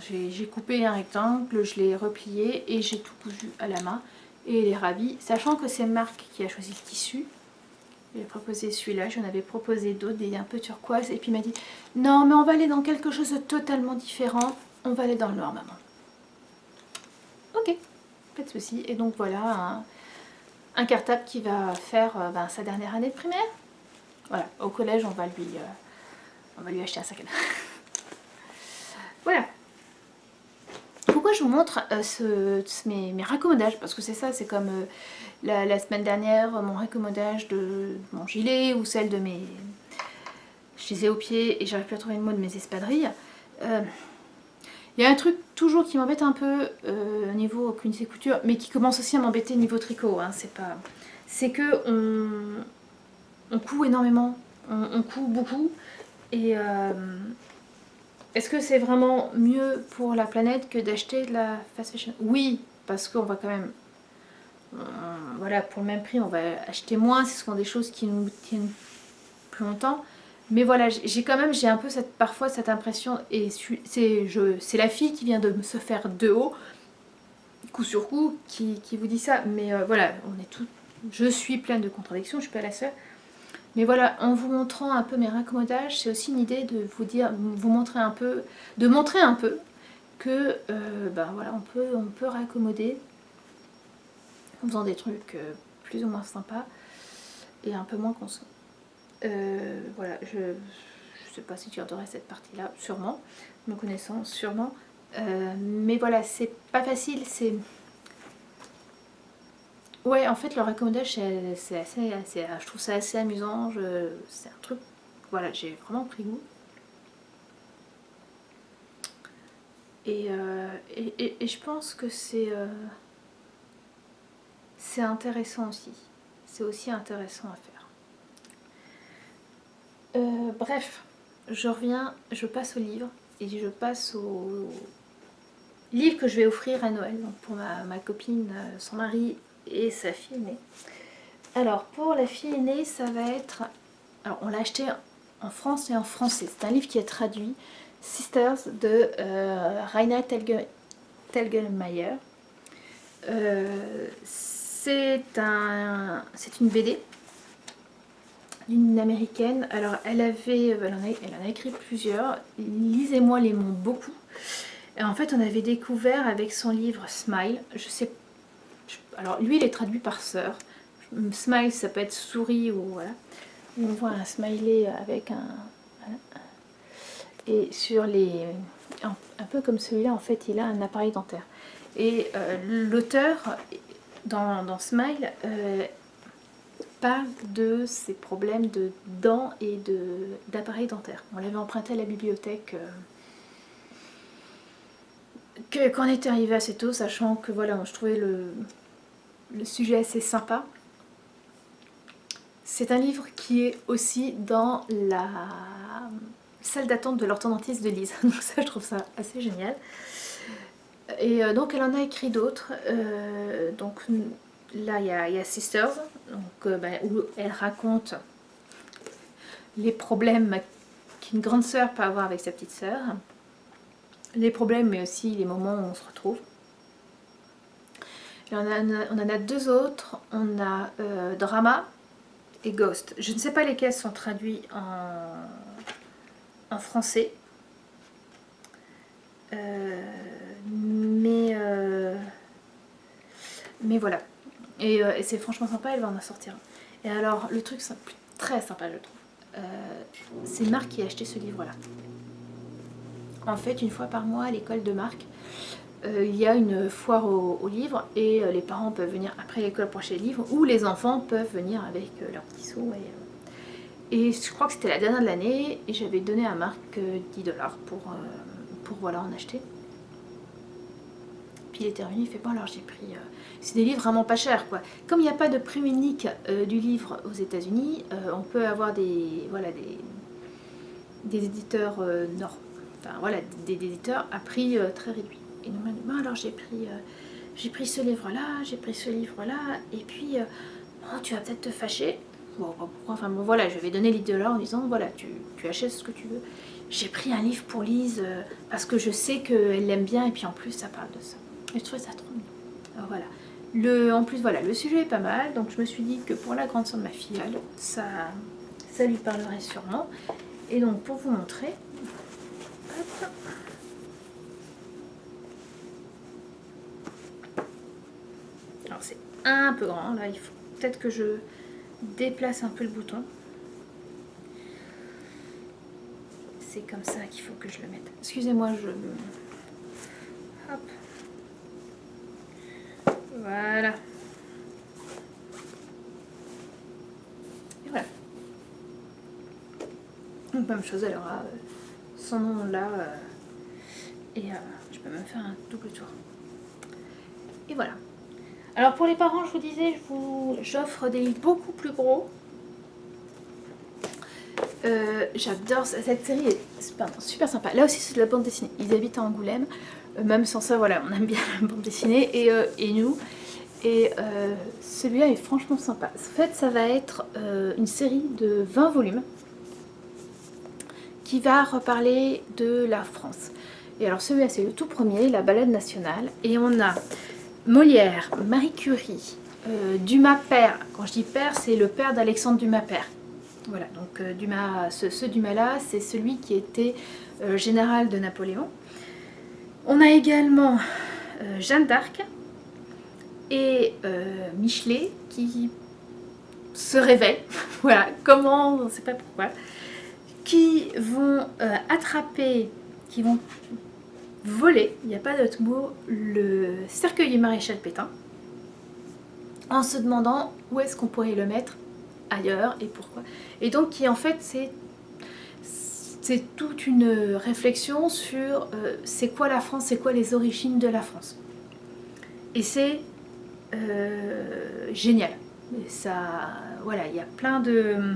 S1: j'ai coupé un rectangle, je l'ai replié et j'ai tout cousu à la main. Et elle est ravie. Sachant que c'est Marc qui a choisi le tissu. J'ai proposé celui-là, j'en avais proposé d'autres, des un peu turquoise, et puis il m'a dit non mais on va aller dans quelque chose de totalement différent, on va aller dans le noir maman. Ok, pas de souci. Et donc voilà un cartable qui va faire sa dernière année de primaire. Voilà, au collège on va lui acheter un sac à dos. Voilà. Pourquoi je vous montre mes raccommodages? Parce que c'est ça, c'est comme la semaine dernière, mon raccommodage de mon gilet ou celle de mes... Je les ai au pied et j'arrive plus à trouver le mot de mes espadrilles. Il y a un truc toujours qui m'embête un peu au niveau unité couture, mais qui commence aussi à m'embêter niveau tricot. Hein, c'est que on coud énormément, on coud beaucoup. Et est-ce que c'est vraiment mieux pour la planète que d'acheter de la fast fashion? Oui, parce qu'on va quand même... voilà, pour le même prix, on va acheter moins. Ce sont des choses qui nous tiennent plus longtemps. Mais voilà, j'ai un peu parfois cette impression, et c'est la fille qui vient de se faire de haut, coup sur coup, qui vous dit ça. Mais voilà, je suis pleine de contradictions, je suis pas la seule. Mais voilà, en vous montrant un peu mes raccommodages, c'est aussi une idée de vous montrer un peu, que voilà, on peut raccommoder en faisant des trucs plus ou moins sympas et un peu moins consommés. Voilà, je sais pas si tu adorais cette partie-là, sûrement, me connaissant, sûrement. Mais voilà, c'est pas facile, c'est... Ouais, en fait, le raccommodage, c'est assez, je trouve ça assez amusant, c'est un truc... Voilà, j'ai vraiment pris goût. Et je pense que c'est intéressant aussi. C'est aussi intéressant à faire. Bref, je passe au livre. Et je passe au livre que je vais offrir à Noël. Donc pour ma copine, son mari et sa fille aînée. Alors pour la fille aînée, ça va être... Alors on l'a acheté en France et en français. C'est un livre qui est traduit. Sisters de Raina Telgemeier. C'est une BD d'une américaine. Alors elle en a écrit plusieurs. Lisez-moi les mots beaucoup. Et en fait on avait découvert avec son livre Smile, alors lui il est traduit par sœur. Smile ça peut être souris ou voilà. On voit un smiley avec voilà. Et sur les... un peu comme celui-là en fait il a un appareil dentaire. Et l'auteur dans Smile parle de ses problèmes de dents et d'appareils dentaires. On l'avait emprunté à la bibliothèque quand on était arrivé assez tôt, sachant que voilà, je trouvais le sujet assez sympa. C'est un livre qui est aussi dans la salle d'attente de l'orthodontiste de Lise. Donc ça, je trouve ça assez génial. Et donc elle en a écrit d'autres. Donc là, il y a Sisters, donc, où elle raconte les problèmes qu'une grande sœur peut avoir avec sa petite sœur. Les problèmes, mais aussi les moments où on se retrouve. Et on en a deux autres. On a Drama et Ghost. Je ne sais pas lesquels sont traduits en français. Mais voilà. Et c'est franchement sympa, elle va en sortir. Et alors, le truc très sympa, je trouve, c'est Marc qui a acheté ce livre-là. En fait, une fois par mois, à l'école de Marc, il y a une foire aux livres et les parents peuvent venir après l'école pour acheter les livres ou les enfants peuvent venir avec leurs petits sous. Et je crois que c'était la dernière de l'année et j'avais donné à Marc 10 $ pour voilà, en acheter. Puis il était revenu, il fait bon alors j'ai pris... c'est des livres vraiment pas chers quoi. Comme il n'y a pas de prix unique du livre aux États-Unis, on peut avoir des éditeurs enfin voilà, des éditeurs à prix très réduit. Et donc bon, alors j'ai pris ce livre-là, j'ai pris ce livre-là, et puis oh, tu vas peut-être te fâcher. Bon, pourquoi, enfin bon voilà, je vais donner les $10 en disant voilà, tu achètes ce que tu veux. J'ai pris un livre pour Lise parce que je sais qu'elle l'aime bien et puis en plus ça parle de ça. Et je trouvais ça trop mignon. Alors voilà. En plus voilà, le sujet est pas mal, donc je me suis dit que pour la grande sœur de ma filleule, ça lui parlerait sûrement. Et donc pour vous montrer, hop. Alors c'est un peu grand, là il faut peut-être que je déplace un peu le bouton. C'est comme ça qu'il faut que je le mette. Excusez-moi, hop. Voilà. Et voilà. Donc même chose, elle aura son nom là. Et je peux même faire un double tour. Et voilà. Alors pour les parents, je vous disais, j'offre des livres beaucoup plus gros. J'adore cette série, est super sympa. Là aussi c'est de la bande dessinée. Ils habitent à Angoulême. Même sans ça, voilà, on aime bien la bande dessinée et nous. Et celui-là est franchement sympa. En fait, ça va être une série de 20 volumes qui va reparler de la France. Et alors celui-là, c'est le tout premier, la balade nationale. Et on a Molière, Marie Curie, Dumas père. Quand je dis père, c'est le père d'Alexandre Dumas père. Voilà, donc Dumas, ce Dumas-là, c'est celui qui était général de Napoléon. On a également Jeanne d'Arc et Michelet qui se réveillent, voilà, comment, on ne sait pas pourquoi, qui vont attraper, qui vont voler, il n'y a pas d'autre mot, le cercueil du maréchal Pétain, en se demandant où est-ce qu'on pourrait le mettre ailleurs et pourquoi. Et donc qui en fait c'est toute une réflexion sur c'est quoi la France, c'est quoi les origines de la France. Et c'est génial. Ça, voilà, il y a plein de...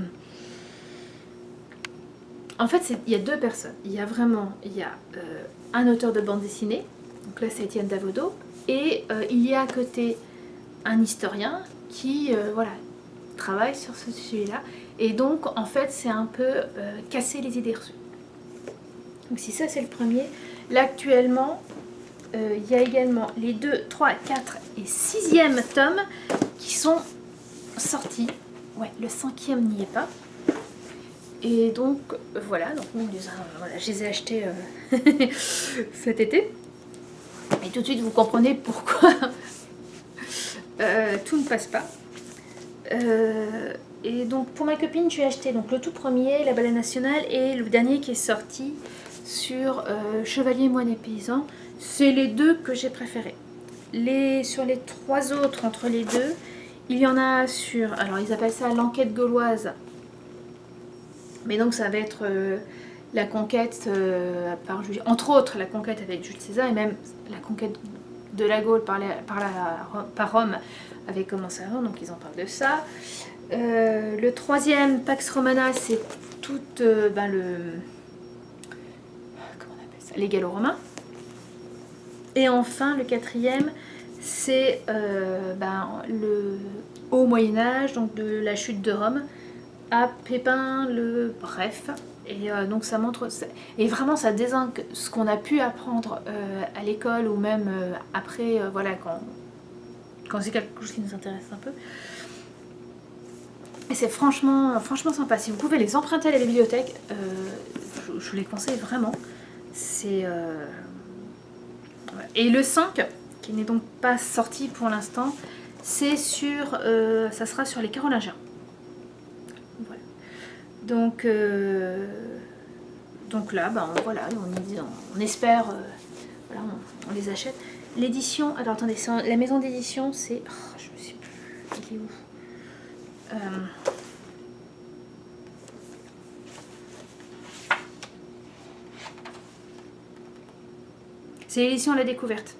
S1: En fait, il y a deux personnes. Il y a un auteur de bande dessinée, donc là c'est Étienne Davodo, et il y a à côté un historien qui voilà, travaille sur ce sujet-là. Et donc, en fait, c'est un peu casser les idées reçues. Donc si ça, c'est le premier. Là, actuellement, Il y a également les 2, 3, 4 et 6e tomes qui sont sortis. Ouais, le 5e n'y est pas. Et donc voilà, donc voilà, je les ai achetés cet été. Et tout de suite vous comprenez pourquoi tout ne passe pas. Et donc pour ma copine, je lui ai acheté donc, le tout premier, La Baleine Nationale, et le dernier qui est sorti sur Chevalier, Moine et Paysan. C'est les deux que j'ai préférés. Sur les 3 autres, entre les deux, il y en a sur, alors ils appellent ça l'enquête gauloise. Mais donc ça va être la conquête, entre autres la conquête avec Jules César, et même la conquête de la Gaule par Rome avec Commensaro, donc ils en parlent de ça. Le 3e, Pax Romana, c'est tout comment on appelle ça, les Gallo-Romains. Et enfin, le 4e, c'est le Haut Moyen-Âge, donc de la chute de Rome à Pépin le Bref. Et donc ça montre, et vraiment ça désigne ce qu'on a pu apprendre à l'école ou même après, voilà, quand c'est quelque chose qui nous intéresse un peu. Et c'est franchement sympa. Si vous pouvez les emprunter à la bibliothèque, je vous les conseille vraiment. C'est et le 5, qui n'est donc pas sorti pour l'instant, c'est sur, ça sera sur les Carolingiens. Voilà. Donc là, voilà, on espère, voilà, on les achète. L'édition, alors attendez, la maison d'édition, c'est, je me sais plus, il est où? C'est l'édition à la découverte.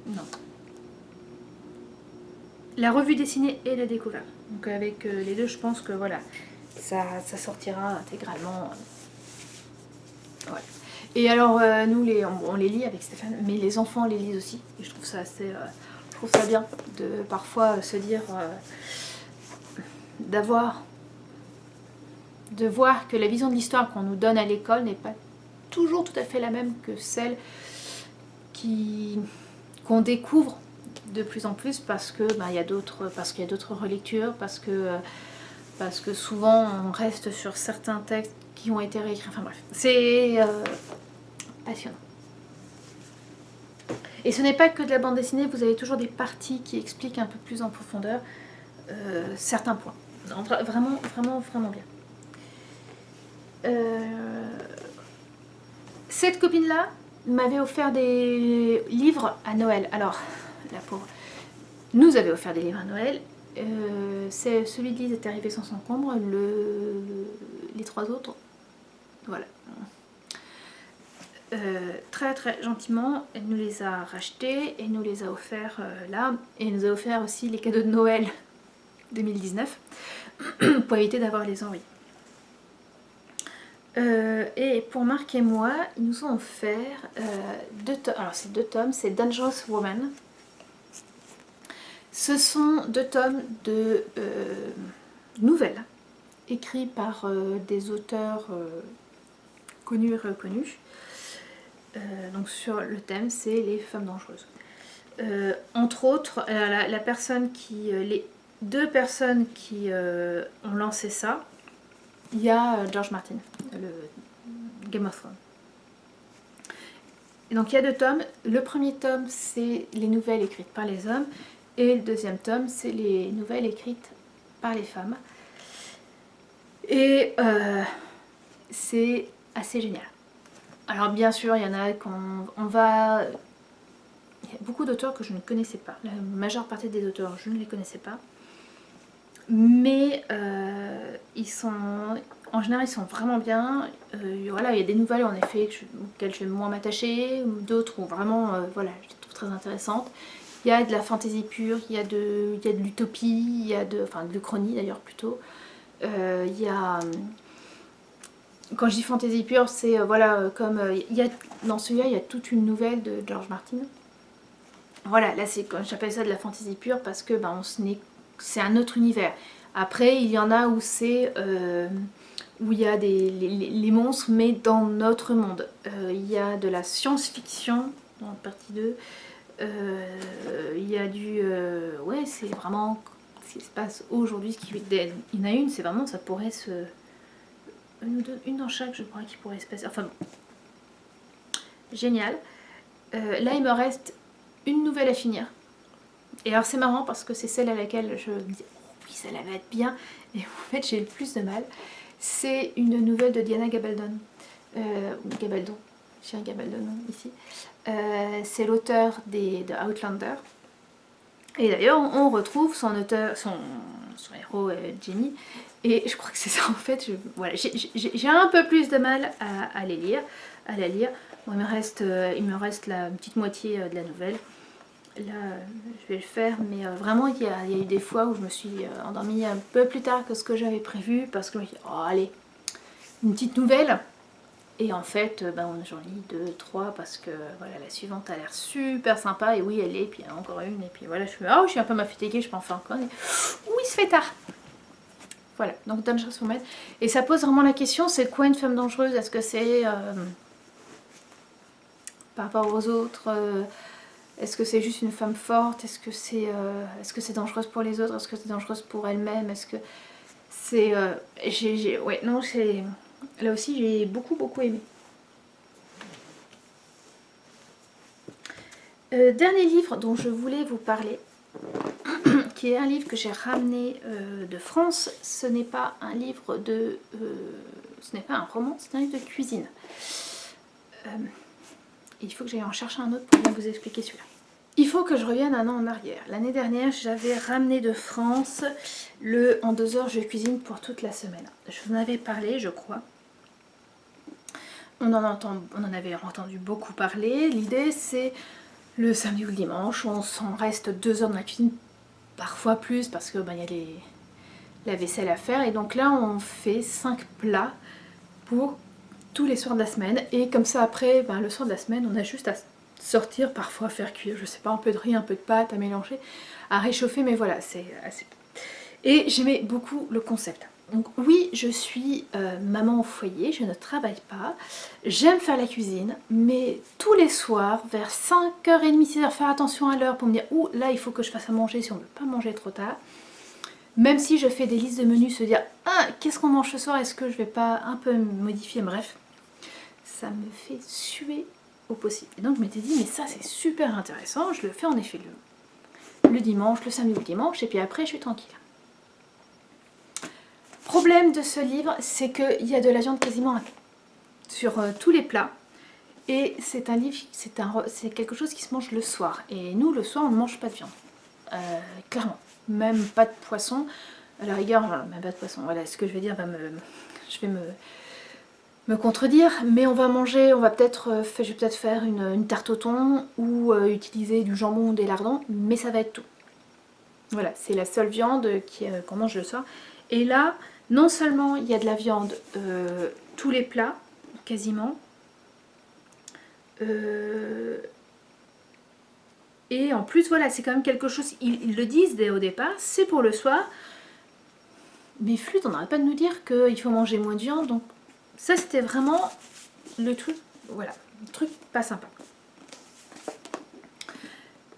S1: Non. La revue dessinée et la découverte. Donc avec les deux, je pense que voilà, ça sortira intégralement. Voilà. Et alors nous, on les lit avec Stéphane, mais les enfants les lisent aussi. Et je trouve ça assez, je trouve ça bien de parfois se dire, de voir que la vision de l'histoire qu'on nous donne à l'école n'est pas toujours tout à fait la même que celle qu'on découvre de plus en plus parce que il y a d'autres relectures, parce que souvent on reste sur certains textes qui ont été réécrits. Enfin bref, c'est passionnant. Et ce n'est pas que de la bande dessinée, vous avez toujours des parties qui expliquent un peu plus en profondeur certains points. Vraiment bien. Cette copine-là m'avait offert des livres à Noël. Alors, la pauvre, nous avait offert des livres à Noël. Celui de Lise est arrivé sans encombre. Les 3 autres, voilà. Très très gentiment, elle nous les a rachetés et nous les a offerts là. Et elle nous a offert aussi les cadeaux de Noël 2019 pour éviter d'avoir les ennuis. Et pour Marc et moi, ils nous ont offert 2 tomes. Alors c'est 2 tomes, c'est Dangerous Woman. Ce sont 2 tomes de nouvelles écrits par des auteurs connus et reconnus. Donc sur le thème, c'est les femmes dangereuses. Entre autres, les 2 personnes qui ont lancé ça, il y a George Martin, le Game of Thrones. Et donc il y a 2 tomes. Le premier tome, c'est les nouvelles écrites par les hommes. Et le 2e tome, c'est les nouvelles écrites par les femmes. Et c'est assez génial. Alors bien sûr, il y en a il y a beaucoup d'auteurs que je ne connaissais pas. La majeure partie des auteurs, je ne les connaissais pas. Mais en général, ils sont vraiment bien. Voilà, il y a des nouvelles en effet auxquelles je vais moins m'attacher, d'autres où vraiment, voilà, je les trouve très intéressantes. Il y a de la fantaisie pure, il y a de l'utopie, il y a de l'Uchronie d'ailleurs plutôt. Il y a, quand je dis fantaisie pure, c'est voilà, comme dans celui-là, il y a toute une nouvelle de George Martin. Voilà, là j'appelle ça de la fantaisie pure parce que c'est un autre univers. Après, il y en a où où il y a les monstres, mais dans notre monde. Il y a de la science-fiction dans la partie 2. Il y a du... ouais, c'est vraiment ce qui se passe aujourd'hui. Il y en a une, c'est vraiment, ça pourrait se... Une dans chaque, je crois, qui pourrait se passer. Enfin bon. Génial. Là, il me reste une nouvelle à finir. Et alors, c'est marrant parce que c'est celle à laquelle je me dis, oh oui, ça va être bien. Et en fait, j'ai le plus de mal. C'est une nouvelle de Diana Gabaldon. Gabaldon. J'ai un Gabaldon ici. C'est l'auteur de Outlander. Et d'ailleurs, on retrouve son auteur, son héros Jenny. Et je crois que c'est ça en fait. Voilà, j'ai un peu plus de mal à les lire, à la lire. Bon, il me reste la petite moitié de la nouvelle. Là, je vais le faire, mais vraiment, il y a eu des fois où je me suis endormie un peu plus tard que ce que j'avais prévu parce que je me suis dit, oh allez, une petite nouvelle. Et en fait, j'en lis 2, 3 parce que voilà, la suivante a l'air super sympa. Et oui, elle est, et puis il y en a encore une. Et puis voilà, je suis un peu fatiguée, je peux en faire encore. Oui, il se fait tard. Voilà, donc Dangerous Woman. Et ça pose vraiment la question, c'est quoi une femme dangereuse? Est-ce que c'est par rapport aux autres est-ce que c'est juste une femme forte? Est-ce que c'est dangereuse pour les autres? Est-ce que c'est dangereuse pour elle-même? Est-ce que c'est... ouais, non, c'est... Là aussi, j'ai beaucoup aimé. Dernier livre dont je voulais vous parler, qui est un livre que j'ai ramené de France. Ce n'est pas un livre de... ce n'est pas un roman, c'est un livre de cuisine. Il faut que j'aille en chercher un autre pour bien vous expliquer celui-là. Il faut que je revienne un an en arrière. L'année dernière, j'avais ramené de France le En 2 heures, je cuisine pour toute la semaine. Je vous en avais parlé, je crois. On en avait entendu beaucoup parler. L'idée, c'est le samedi ou le dimanche, on s'en reste 2 heures dans la cuisine, parfois plus, parce que y a la vaisselle à faire. Et donc là, on fait 5 plats pour tous les soirs de la semaine. Et comme ça, après, le soir de la semaine, on a juste à sortir, parfois faire cuire, je sais pas, un peu de riz, un peu de pâte à mélanger, à réchauffer, mais voilà, c'est assez... Et j'aimais beaucoup le concept. Donc oui, je suis maman au foyer, je ne travaille pas, j'aime faire la cuisine, mais tous les soirs, vers 5h30, 6h, faire attention à l'heure pour me dire « Ouh, là, il faut que je fasse à manger si on ne veut pas manger trop tard ». Même si je fais des listes de menus, se dire « Ah, qu'est-ce qu'on mange ce soir? Est-ce que je vais pas un peu modifier ?» Bref, ça me fait suer au possible. Et donc je m'étais dit « Mais ça, c'est super intéressant, je le fais en effet le dimanche, le samedi ou le dimanche, et puis après, je suis tranquille. » Problème de ce livre, c'est qu'il y a de la viande quasiment sur tous les plats. Et c'est un livre, c'est quelque chose qui se mange le soir. Et nous, le soir, on ne mange pas de viande. Clairement. Même pas de poisson. À la rigueur, même pas de poisson. Voilà, ce que je vais dire je vais me contredire. Mais on va manger, je vais peut-être faire une tarte au thon ou utiliser du jambon ou des lardons. Mais ça va être tout. Voilà, c'est la seule viande qu'on mange le soir. Et là, non seulement il y a de la viande, tous les plats, quasiment, et en plus, voilà, c'est quand même quelque chose, ils le disent dès au départ, c'est pour le soir, mais flûte, on n'arrête pas de nous dire qu'il faut manger moins de viande, donc ça c'était vraiment le truc, voilà, le truc pas sympa.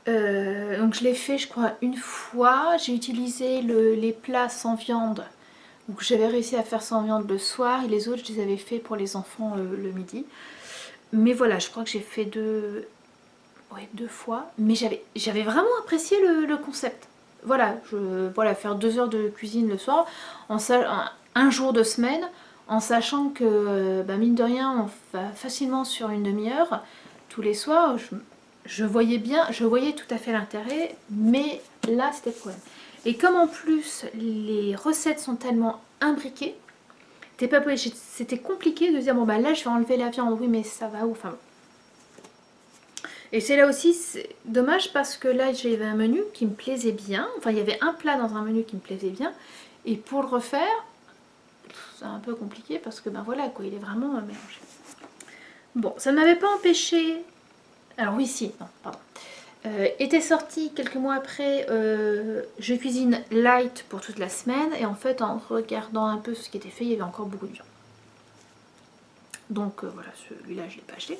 S1: Donc je l'ai fait, je crois, une fois, j'ai utilisé les plats sans viande, donc j'avais réussi à faire sans viande le soir, et les autres je les avais fait pour les enfants le midi. Mais voilà, je crois que j'ai fait deux fois, mais j'avais vraiment apprécié le concept. Voilà, faire 2 heures de cuisine le soir, un jour de semaine, en sachant que, mine de rien, on va facilement sur une demi-heure, tous les soirs, je voyais tout à fait l'intérêt, mais là, c'était le problème. Et comme en plus, les recettes sont tellement imbriquées, c'était compliqué de dire, bon là, je vais enlever la viande, oui, mais ça va où, enfin bon. Et c'est là aussi, c'est dommage parce que là j'avais un menu qui me plaisait bien, enfin il y avait un plat dans un menu qui me plaisait bien, et pour le refaire, c'est un peu compliqué parce que voilà quoi, il est vraiment mélangé. Bon, ça ne m'avait pas empêché, alors oui si, non, pardon, était sorti quelques mois après, je cuisine light pour toute la semaine, et en fait en regardant un peu ce qui était fait, il y avait encore beaucoup de viande. Donc voilà, celui-là je ne l'ai pas acheté.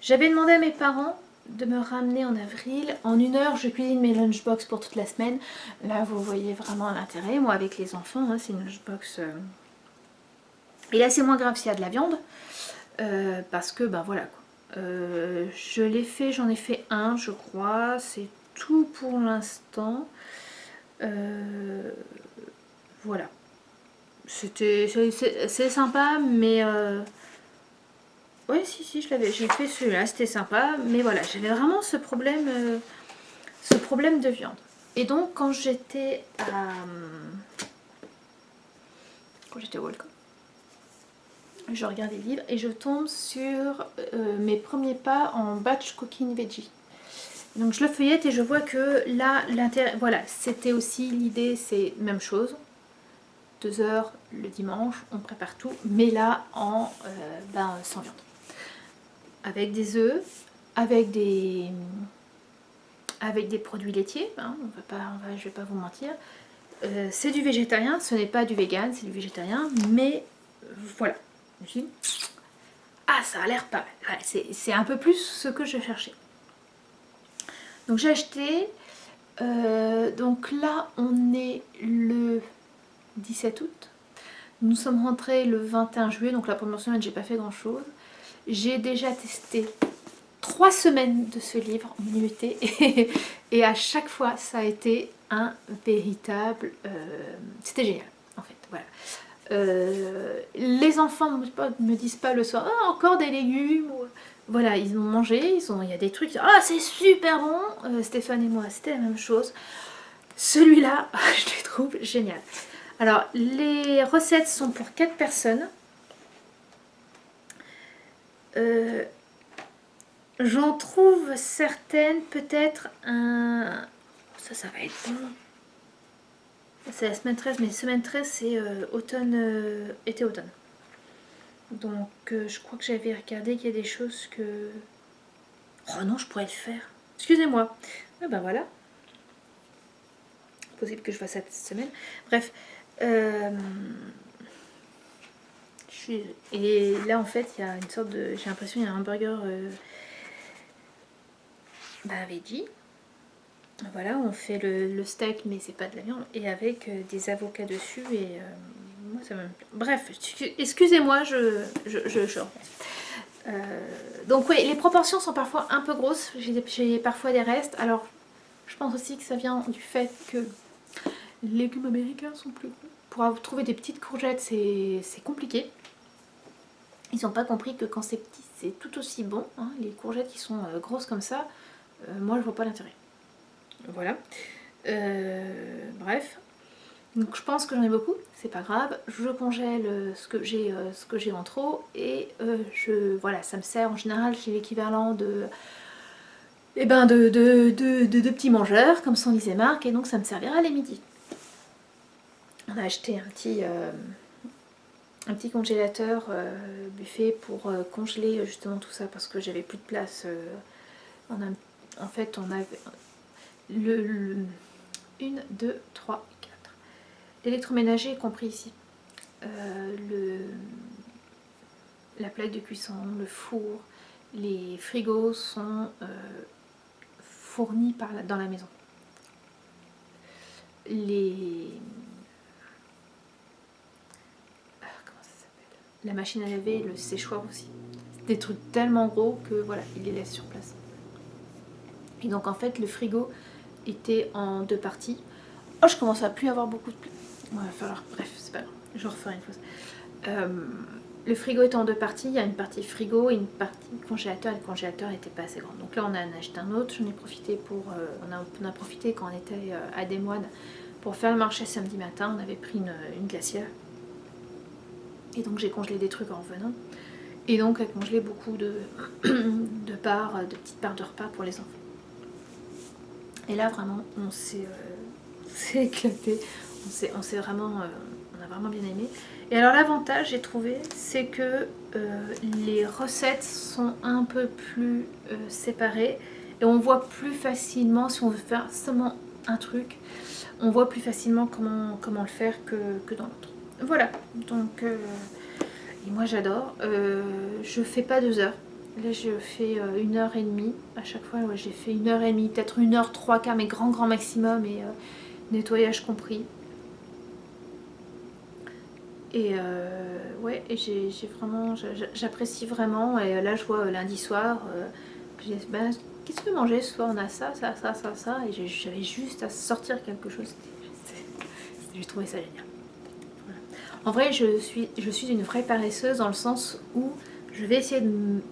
S1: J'avais demandé à mes parents de me ramener en avril. En 1 heure, je cuisine mes lunchbox pour toute la semaine. Là, vous voyez vraiment l'intérêt. Moi, avec les enfants, hein, c'est une lunchbox. Et là, c'est moins grave s'il y a de la viande. Parce que, ben voilà quoi. Je l'ai fait, j'en ai fait un, je crois. C'est tout pour l'instant. Voilà. C'est sympa, mais... Ouais, si, j'ai fait celui-là, c'était sympa. Mais voilà, j'avais vraiment ce problème de viande. Et donc, quand j'étais au World Cup, je regarde des livres et je tombe sur mes premiers pas en batch cooking veggie. Donc je le feuillette et je vois que là, l'intérêt, voilà, c'était aussi l'idée, c'est même chose. 2 heures le dimanche, on prépare tout, mais là sans viande. Avec des œufs, avec des produits laitiers, hein, je vais pas vous mentir. C'est du végétarien, ce n'est pas du vegan, c'est du végétarien, mais voilà. Je dis, ah, ça a l'air pas mal. Voilà, c'est un peu plus ce que je cherchais. Donc j'ai acheté. Donc là, on est le 17 août. Nous sommes rentrés le 21 juillet, donc la première semaine, j'ai pas fait grand chose. J'ai déjà testé 3 semaines de ce livre en minuté et à chaque fois, ça a été un véritable... c'était génial, en fait, voilà. Les enfants me disent pas le soir, ah, encore des légumes. Voilà, ils ont mangé, il y a des trucs, ah, c'est super bon. Stéphane et moi, c'était la même chose. Celui-là, je le trouve génial. Alors, les recettes sont pour 4 personnes. J'en trouve certaines, peut-être un... Ça va être bon. C'est la semaine 13, mais semaine 13, c'est été-automne. Donc, je crois que j'avais regardé qu'il y a des choses que... Oh non, je pourrais le faire. Excusez-moi. Ah ben voilà. Possible que je fasse cette semaine. Bref. Et là, en fait, il y a une sorte de... J'ai l'impression qu'il y a un burger veggie. Voilà, on fait le steak, mais c'est pas de la viande. Et avec des avocats dessus. Et moi, ça me plaît. Bref, excusez-moi, je donc oui, les proportions sont parfois un peu grosses. J'ai parfois des restes. Alors, je pense aussi que ça vient du fait que les légumes américains sont plus gros. Pour trouver des petites courgettes, c'est compliqué. Ils n'ont pas compris que quand c'est petit, c'est tout aussi bon. Hein. Les courgettes qui sont grosses comme ça, moi je vois pas l'intérêt. Voilà. Bref. Donc je pense que j'en ai beaucoup, c'est pas grave. Je congèle ce que j'ai en trop et voilà, ça me sert en général, j'ai l'équivalent de petits mangeurs, comme son disait Marc, et donc ça me servira les midis. On a acheté un petit congélateur buffet pour congeler justement tout ça parce que j'avais plus de place. En fait, on avait le 1, 2, 3, 4. L'électroménager est compris ici. La plaque de cuisson, le four, les frigos sont fournis dans la maison. La machine à laver, le séchoir aussi. Des trucs tellement gros que voilà, il les laisse sur place. Et donc en fait, le frigo était en 2 parties. Oh, je commence à plus avoir beaucoup de place. Il va falloir, bref, c'est pas grave, je referai une fois. Le frigo était en 2 parties, il y a une partie frigo et une partie congélateur, et le congélateur n'était pas assez grand. Donc là, on a acheté un autre, j'en ai profité on a profité quand on était à Des Moines pour faire le marché samedi matin, on avait pris une glacière. Et donc j'ai congelé des trucs en revenant. Et donc a congelé beaucoup de petites parts de repas pour les enfants. Et là vraiment on s'est éclaté, on a vraiment bien aimé. Et alors l'avantage j'ai trouvé c'est que les recettes sont un peu plus séparées et on voit plus facilement si on veut faire seulement un truc, on voit plus facilement comment le faire que dans l'autre. Voilà, donc Et moi j'adore. Je fais pas 2 heures. Là je fais 1h30. À chaque fois ouais, j'ai fait 1h30, peut-être 1h 3/4, mais grand maximum et nettoyage compris. Et ouais, et j'ai vraiment, j'apprécie vraiment. Et là je vois lundi soir, je dis, ben, qu'est-ce que tu veux manger ce soir? On a ça. Et j'avais juste à sortir quelque chose. J'ai trouvé ça génial. Voilà. En vrai, je suis une vraie paresseuse dans le sens où je vais essayer de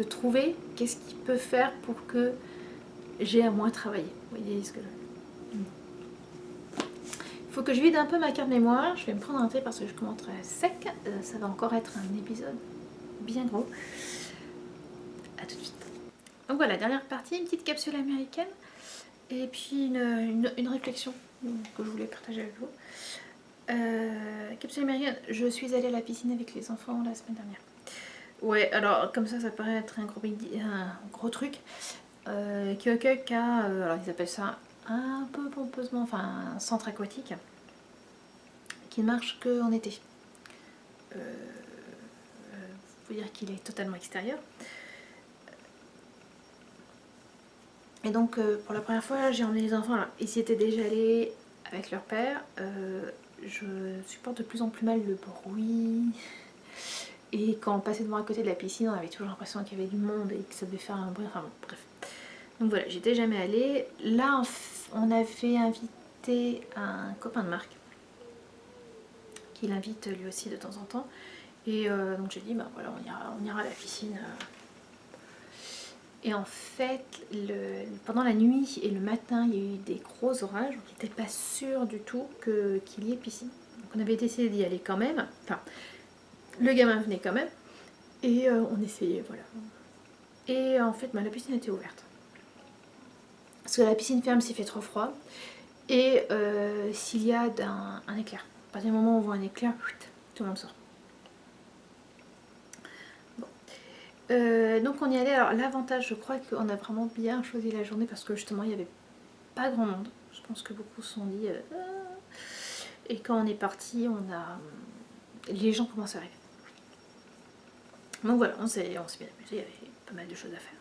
S1: trouver qu'est-ce qui peut faire pour que j'ai à moins travailler. Vous voyez ce que je... Il faut que je vide un peu ma carte mémoire. Je vais me prendre un thé parce que je commence très sec. Ça va encore être un épisode bien gros. A tout de suite. Donc voilà, dernière partie, une petite capsule américaine. Et puis une réflexion que je voulais partager avec vous. Capsule américaine, je suis allée à la piscine avec les enfants la semaine dernière. Ouais, alors comme ça paraît être un gros truc. Kyokuck a, alors ils appellent ça un peu pompeusement, enfin un centre aquatique qui ne marche qu'en été. Faut dire qu'il est totalement extérieur. Et donc pour la première fois j'ai emmené les enfants, alors, ils y étaient déjà allés avec leur père. Je supporte de plus en plus mal le bruit. Et quand on passait devant à côté de la piscine, on avait toujours l'impression qu'il y avait du monde et que ça devait faire un bruit, enfin bon, bref. Donc voilà, j'étais jamais allée. Là, on avait invité un copain de Marc, qui l'invite lui aussi de temps en temps. Et donc j'ai dit, bah voilà, on ira à la piscine. Et en fait, pendant la nuit et le matin, il y a eu des gros orages, donc il n'était pas sûr du tout qu'il y ait piscine. Donc on avait décidé d'y aller quand même. Enfin, le gamin venait quand même. Et on essayait, voilà. Et en fait, bah, la piscine était ouverte. Parce que la piscine ferme s'il fait trop froid. Et s'il y a un éclair. À partir du moment où on voit un éclair, tout le monde sort. Bon. Donc on y allait. Alors l'avantage, je crois qu'on a vraiment bien choisi la journée parce que justement il n'y avait pas grand monde. Je pense que beaucoup se sont dit... Et quand on est parti, les gens commencent à arriver. Donc voilà, on s'est bien amusé, il y avait pas mal de choses à faire.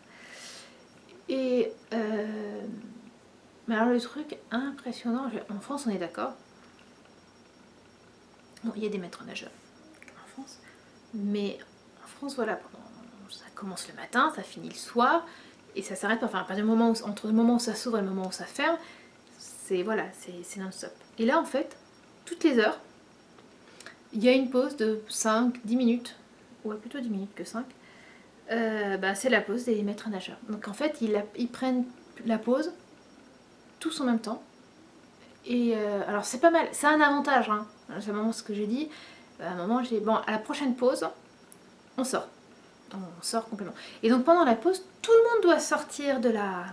S1: Et mais alors le truc impressionnant, en France on est d'accord, bon, il y a des maîtres nageurs en France, mais en France voilà, ça commence le matin, ça finit le soir, et ça s'arrête pas, enfin à partir du moment où, entre le moment où ça s'ouvre et le moment où ça ferme, c'est voilà, c'est non-stop. Et là en fait, toutes les heures, il y a une pause de 5-10 minutes, ouais plutôt 10 minutes que 5, bah, c'est la pause des maîtres nageurs. Donc en fait, ils prennent la pause tous en même temps. Et alors c'est pas mal, c'est un avantage, hein. C'est vraiment ce que j'ai dit. À un moment, j'ai dit, bon, à la prochaine pause, on sort. On sort complètement. Et donc pendant la pause, tout le monde doit sortir de la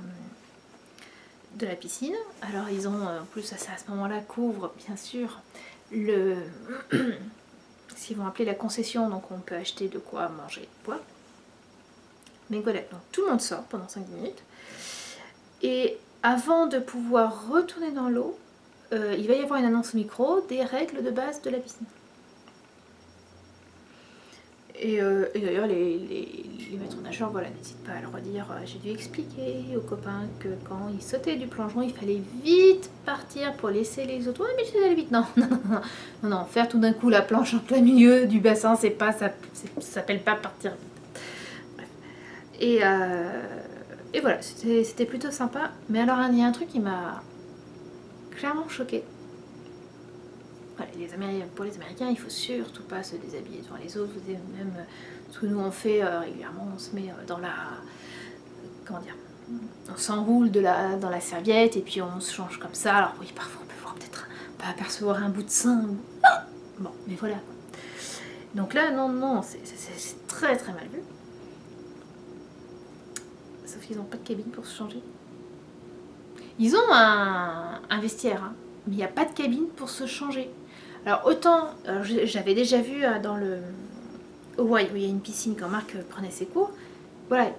S1: piscine. Alors ils ont, en plus à ce moment-là, couvre bien sûr ce qu'ils vont appeler la concession, donc on peut acheter de quoi manger, boire. Mais voilà, donc tout le monde sort pendant 5 minutes. Et avant de pouvoir retourner dans l'eau, il va y avoir une annonce au micro des règles de base de la piscine. Et d'ailleurs, les maîtres nageurs, voilà, n'hésitent pas à le redire. J'ai dû expliquer aux copains que quand ils sautaient du plongeon, il fallait vite partir pour laisser les autres. Ouais, mais je aller vite. Non, non, faire tout d'un coup la planche en plein milieu du bassin, ça s'appelle pas partir vite. Bref. Et voilà, c'était plutôt sympa. Mais alors, il y a un truc qui m'a clairement choquée. Voilà, pour les Américains, il faut surtout pas se déshabiller devant les autres. Même ce que nous on fait régulièrement, on se met dans la... Comment dire, on s'enroule dans la serviette et puis on se change comme ça. Alors oui, parfois on peut voir peut-être pas apercevoir un bout de sein. Bon, mais voilà. Donc là, non, c'est très très mal vu. Sauf qu'ils n'ont pas de cabine pour se changer. Ils ont un vestiaire, hein, mais il n'y a pas de cabine pour se changer. Alors autant, j'avais déjà vu dans le Hawaï où il y a une piscine quand Marc prenait ses cours, voilà,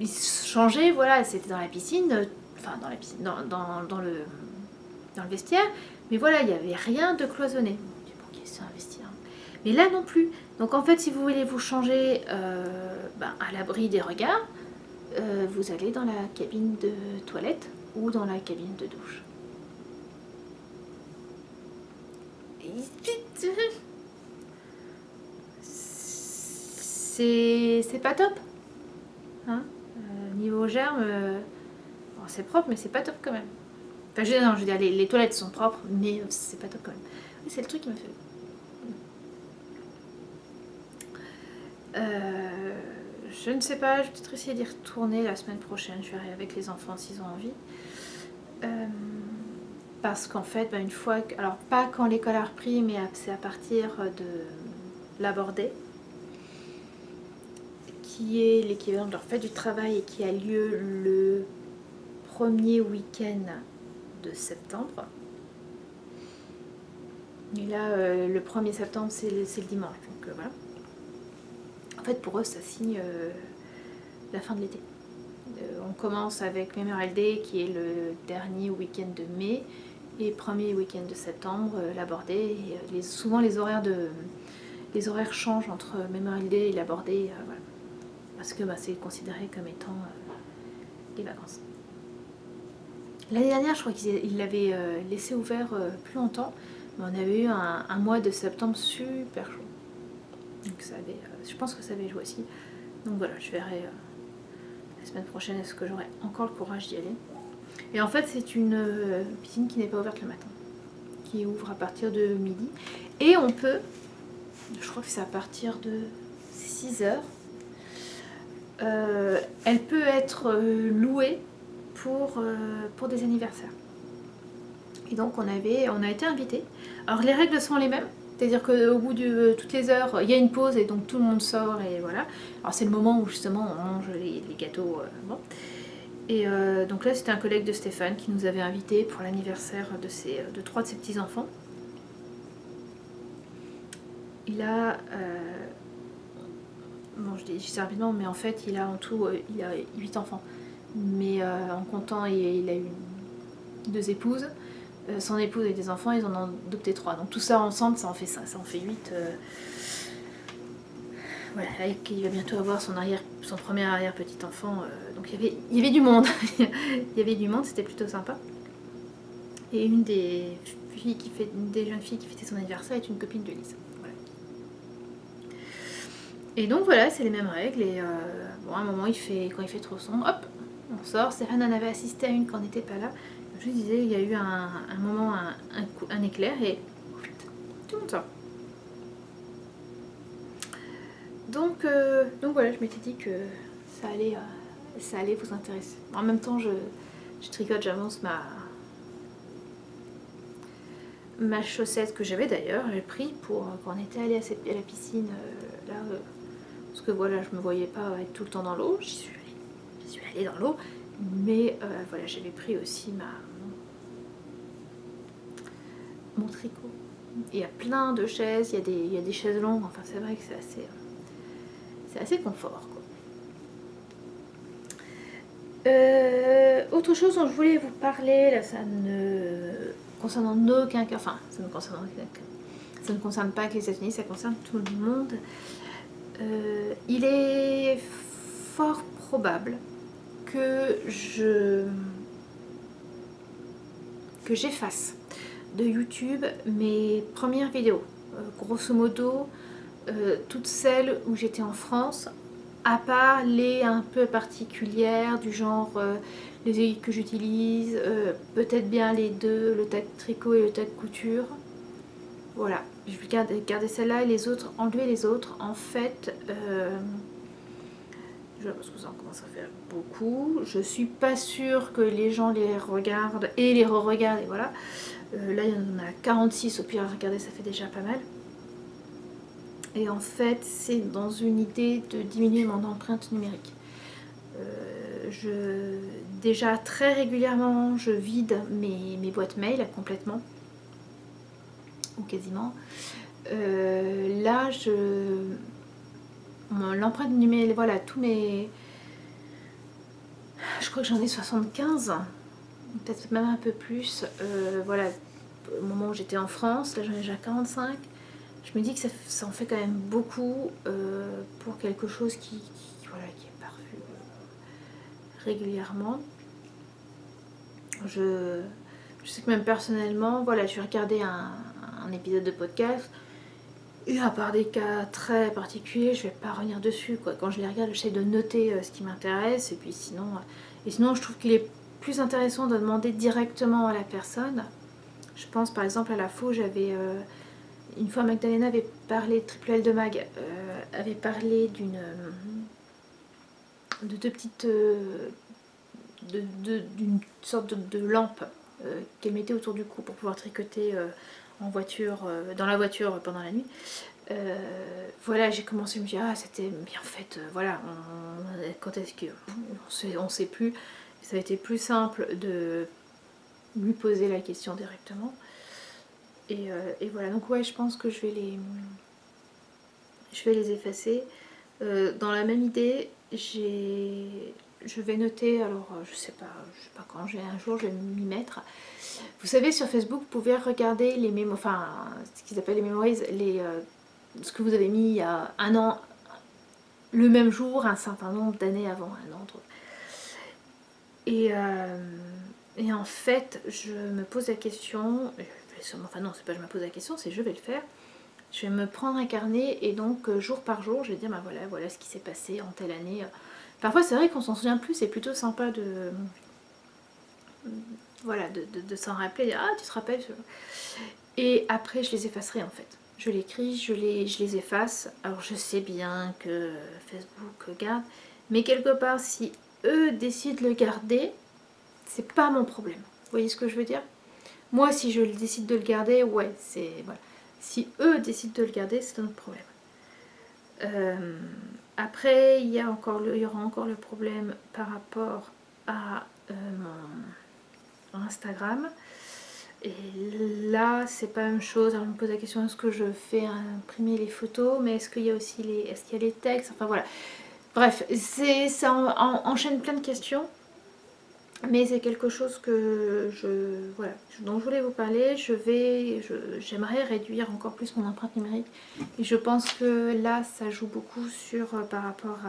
S1: il se changeait, voilà, c'était dans la piscine, enfin dans la piscine, dans le vestiaire, mais voilà, il n'y avait rien de cloisonné. Bon, ok, c'est un vestiaire. Mais là non plus. Donc en fait, si vous voulez vous changer à l'abri des regards, vous allez dans la cabine de toilette ou dans la cabine de douche. C'est pas top. Hein, niveau germe, bon, c'est propre, mais c'est pas top quand même. Enfin, je veux dire, les toilettes sont propres, mais c'est pas top quand même. C'est le truc qui m'a fait. Je ne sais pas, je vais peut-être essayer d'y retourner la semaine prochaine. Je verrai avec les enfants s'ils ont envie. Parce qu'en fait, une fois que. Alors, pas quand l'école a repris, mais c'est à partir de l'Abordé, qui est l'équivalent de leur fête du travail et qui a lieu le premier week-end de septembre. Et là, le 1er septembre, c'est le dimanche. Donc voilà. En fait, pour eux, ça signe la fin de l'été. On commence avec Memorial Day, qui est le dernier week-end de mai, et premier week-end de septembre, l'Abordé. Souvent, les horaires changent entre Memorial Day et l'Abordé, voilà. Parce que c'est considéré comme étant des vacances. L'année dernière, je crois qu'ils l'avaient laissé ouvert plus longtemps, mais on avait eu un mois de septembre super chaud. Donc ça avait, je pense que ça avait joué aussi. Donc voilà, je verrai la semaine prochaine est-ce que j'aurai encore le courage d'y aller. Et en fait, c'est une piscine qui n'est pas ouverte le matin, qui ouvre à partir de midi. Et on peut, je crois que c'est à partir de 6h, elle peut être louée pour des anniversaires. Et donc on a été invités. Alors les règles sont les mêmes, c'est-à-dire qu'au bout de toutes les heures, il y a une pause et donc tout le monde sort et voilà. Alors c'est le moment où justement on mange les gâteaux. Bon. Et donc là c'était un collègue de Stéphane qui nous avait invités pour l'anniversaire de 3 de ses petits-enfants. Il a... bon je dis ça rapidement, mais en fait il a en tout il a 8 enfants. Mais en comptant, il a eu 2 épouses. Son épouse et des enfants, ils en ont adopté 3. Donc tout ça ensemble, ça en fait 8. Voilà, il va bientôt avoir son premier arrière-petit enfant. Donc il y avait du monde. Il y avait du monde, c'était plutôt sympa. Et une des jeunes filles qui fêtait son anniversaire est une copine de Lise. Voilà. Et donc voilà, c'est les mêmes règles. Et à un moment, quand il fait trop sombre, hop, on sort. Stéphane en avait assisté à une quand on n'était pas là. Je vous disais, il y a eu un moment, un éclair et tout le monde sort. Donc voilà, je m'étais dit que ça allait vous intéresser. En même temps, je tricote, j'avance ma chaussette que j'avais d'ailleurs, j'ai pris pour quand on était allé à la piscine là, parce que voilà, je me voyais pas être tout le temps dans l'eau. J'y suis allée dans l'eau, mais voilà, j'avais pris aussi mon tricot. Il y a plein de chaises, il y a des chaises longues, enfin c'est vrai que c'est assez confort, quoi. Autre chose dont je voulais vous parler, là ça ne concerne en aucun cas, enfin ça ne concerne pas que les États-Unis, ça concerne tout le monde. Il est fort probable que j'efface de YouTube mes premières vidéos. Grosso modo, toutes celles où j'étais en France, à part les un peu particulières du genre les aiguilles que j'utilise, peut-être bien les deux, le tag tricot et le tag couture. Voilà, je vais garder celle-là et les autres, enlever les autres. En fait, parce que ça commence à faire beaucoup. Je suis pas sûre que les gens les regardent et les re-regardent et voilà. Là il y en a 46, au pire regardez, ça fait déjà pas mal. Et en fait c'est dans une idée de diminuer mon empreinte numérique. Déjà très régulièrement je vide mes boîtes mail complètement, ou quasiment. Là l'empreinte numérique, voilà, tous mes... Je crois que j'en ai 75, peut-être même un peu plus. Voilà, au moment où j'étais en France, là j'en ai déjà 45. je me dis que ça en fait quand même beaucoup pour quelque chose voilà, qui est paru régulièrement. Je sais que même personnellement, voilà, je vais regarder un épisode de podcast et à part des cas très particuliers, je vais pas revenir dessus, quoi. Quand je les regarde, j'essaie de noter ce qui m'intéresse et puis sinon je trouve qu'il est plus intéressant de demander directement à la personne. Je pense par exemple à la fois j'avais une fois Magdalena avait parlé, Triple L de Mag avait parlé de deux petites d'une sorte de lampe qu'elle mettait autour du cou pour pouvoir tricoter en voiture, dans la voiture pendant la nuit. Voilà, j'ai commencé à me dire ah c'était bien en fait voilà quand est-ce que on sait plus, ça a été plus simple de lui poser la question directement et voilà, donc ouais, je pense que je vais les effacer. Dans la même idée, je vais noter, alors je sais pas quand, un jour je vais m'y mettre. Vous savez, sur Facebook, vous pouvez regarder les mémos, enfin ce qu'ils appellent les memories, ce que vous avez mis il y a un an, le même jour, un certain nombre d'années avant, un an. Et en fait, je me pose la question, enfin non, c'est pas je me pose la question, c'est je vais le faire. Je vais me prendre un carnet et donc jour par jour, je vais dire bah voilà ce qui s'est passé en telle année. Parfois c'est vrai qu'on s'en souvient plus, c'est plutôt sympa de voilà de s'en rappeler. Ah tu te rappelles. Et après je les effacerai en fait. Je l'écris, je les efface. Alors je sais bien que Facebook garde, mais quelque part si eux décident de le garder, c'est pas mon problème. Vous voyez ce que je veux dire? Moi si je décide de le garder, ouais c'est voilà. Si eux décident de le garder, c'est un autre problème. Après, il y aura encore le problème par rapport à mon Instagram. Et là, c'est pas la même chose. Alors, je me pose la question, est-ce que je fais imprimer les photos, mais est-ce qu'il y a aussi est-ce qu'il y a les textes? Enfin voilà. Bref, ça enchaîne plein de questions. Mais c'est quelque chose que dont je voulais vous parler. J'aimerais réduire encore plus mon empreinte numérique. Et je pense que là, ça joue beaucoup par rapport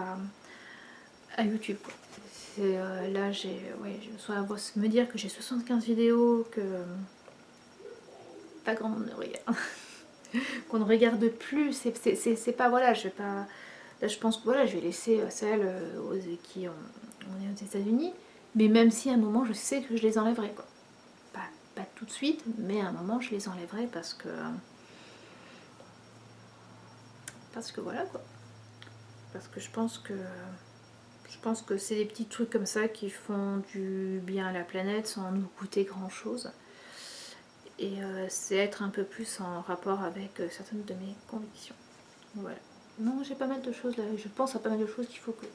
S1: à YouTube. Là, je me dire que j'ai 75 vidéos, que pas grand monde ne regarde. Qu'on ne regarde plus. C'est pas, voilà, je vais pas... Là, je pense que voilà, je vais laisser celles qui on est aux États-Unis. Mais même si à un moment, je sais que je les enlèverai, quoi. Pas tout de suite, mais à un moment, je les enlèverai parce que voilà, quoi. Parce que je pense que c'est des petits trucs comme ça qui font du bien à la planète sans nous coûter grand chose. Et c'est être un peu plus en rapport avec certaines de mes convictions. Voilà. Non, j'ai pas mal de choses là. Je pense à pas mal de choses qu'il faut que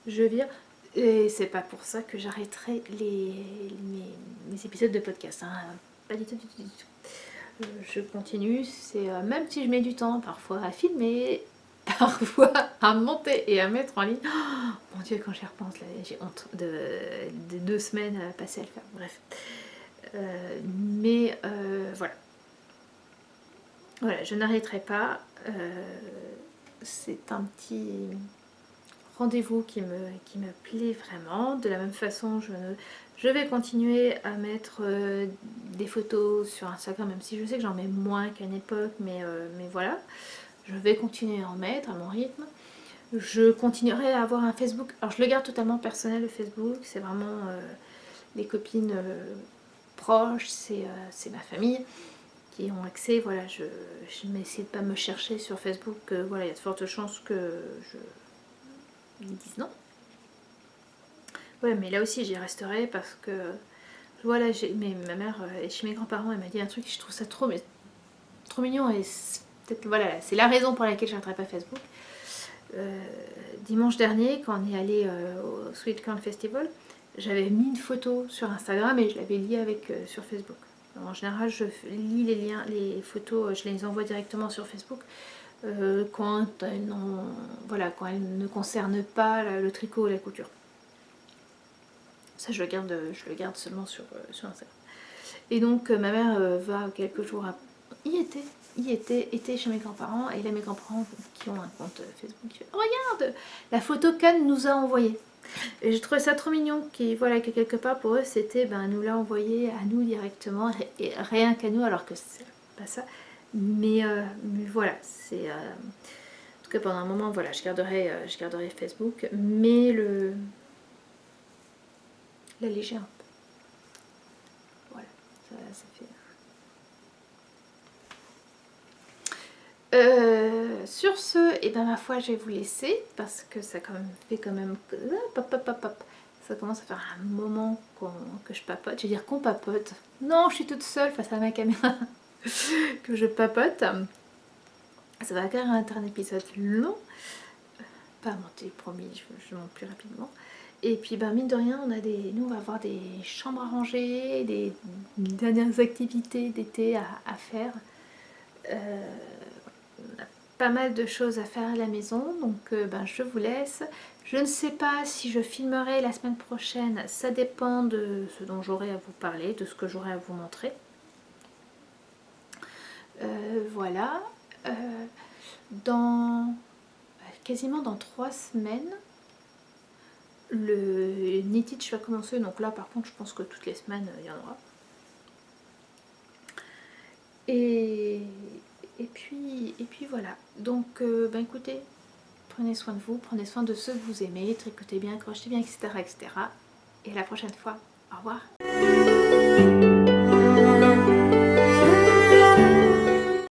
S1: je vire. Et c'est pas pour ça que j'arrêterai mes épisodes de podcast. Hein. Pas du tout, du tout, du tout. Je continue. C'est même si je mets du temps parfois à filmer, parfois à monter et à mettre en ligne. Oh, mon Dieu, quand j'y repense, là, j'ai honte de 2 semaines passées à le faire. Bref. Mais voilà. Voilà, je n'arrêterai pas. C'est un petit rendez-vous qui me plaît vraiment. De la même façon, je vais continuer à mettre des photos sur Instagram, même si je sais que j'en mets moins qu'à une époque, mais voilà. Je vais continuer à en mettre à mon rythme. Je continuerai à avoir un Facebook. Alors je le garde totalement personnel, le Facebook. C'est vraiment les copines proches, c'est ma famille qui ont accès. Voilà, je m'essaie de pas me chercher sur Facebook. Voilà, il y a de fortes chances que ils me disent non. Ouais, mais là aussi j'y resterai parce que voilà, ma mère est chez mes grands-parents, elle m'a dit un truc, je trouve ça trop mignon et peut-être voilà, c'est la raison pour laquelle je n'arrêterai pas Facebook. Dimanche dernier, quand on est allé au Sweet Corn Festival, j'avais mis une photo sur Instagram et je l'avais liée avec sur Facebook. Alors, en général, je lis les liens, les photos, je les envoie directement sur Facebook quand elles ne concernent pas le tricot ou la couture. Ça, je le garde seulement sur Instagram. Et donc, ma mère va quelques jours y était chez mes grands-parents, et là mes grands-parents qui ont un compte Facebook, qui fait « Regarde, la photo qu'Anne nous a envoyée ». Et je trouvais ça trop mignon, voilà, que quelque part pour eux c'était, nous l'a envoyé à nous directement, et rien qu'à nous, alors que c'est pas ça. Mais voilà, c'est... en tout cas pendant un moment, voilà, je garderai Facebook, mais l'alléger un peu. Voilà, ça fait... Sur ce, et ma foi, je vais vous laisser parce que ça fait quand même ça commence à faire un moment que je papote. Je vais dire qu'on papote. Non, je suis toute seule face à ma caméra que je papote. Ça va faire un épisode long. Pas mentir, promis, je monte plus rapidement. Et puis mine de rien, nous on va avoir des chambres à ranger, des dernières activités d'été à faire. On a pas mal de choses à faire à la maison, donc je vous laisse. Je ne sais pas si je filmerai la semaine prochaine, ça dépend de ce dont j'aurai à vous parler, de ce que j'aurai à vous montrer. Voilà. Quasiment dans 3 semaines, le Knitted va commencer, donc là par contre je pense que toutes les semaines il y en aura. Et puis voilà, donc écoutez, prenez soin de vous, prenez soin de ceux que vous aimez, tricotez bien, crochetez bien, etc., etc. Et à la prochaine fois, au revoir.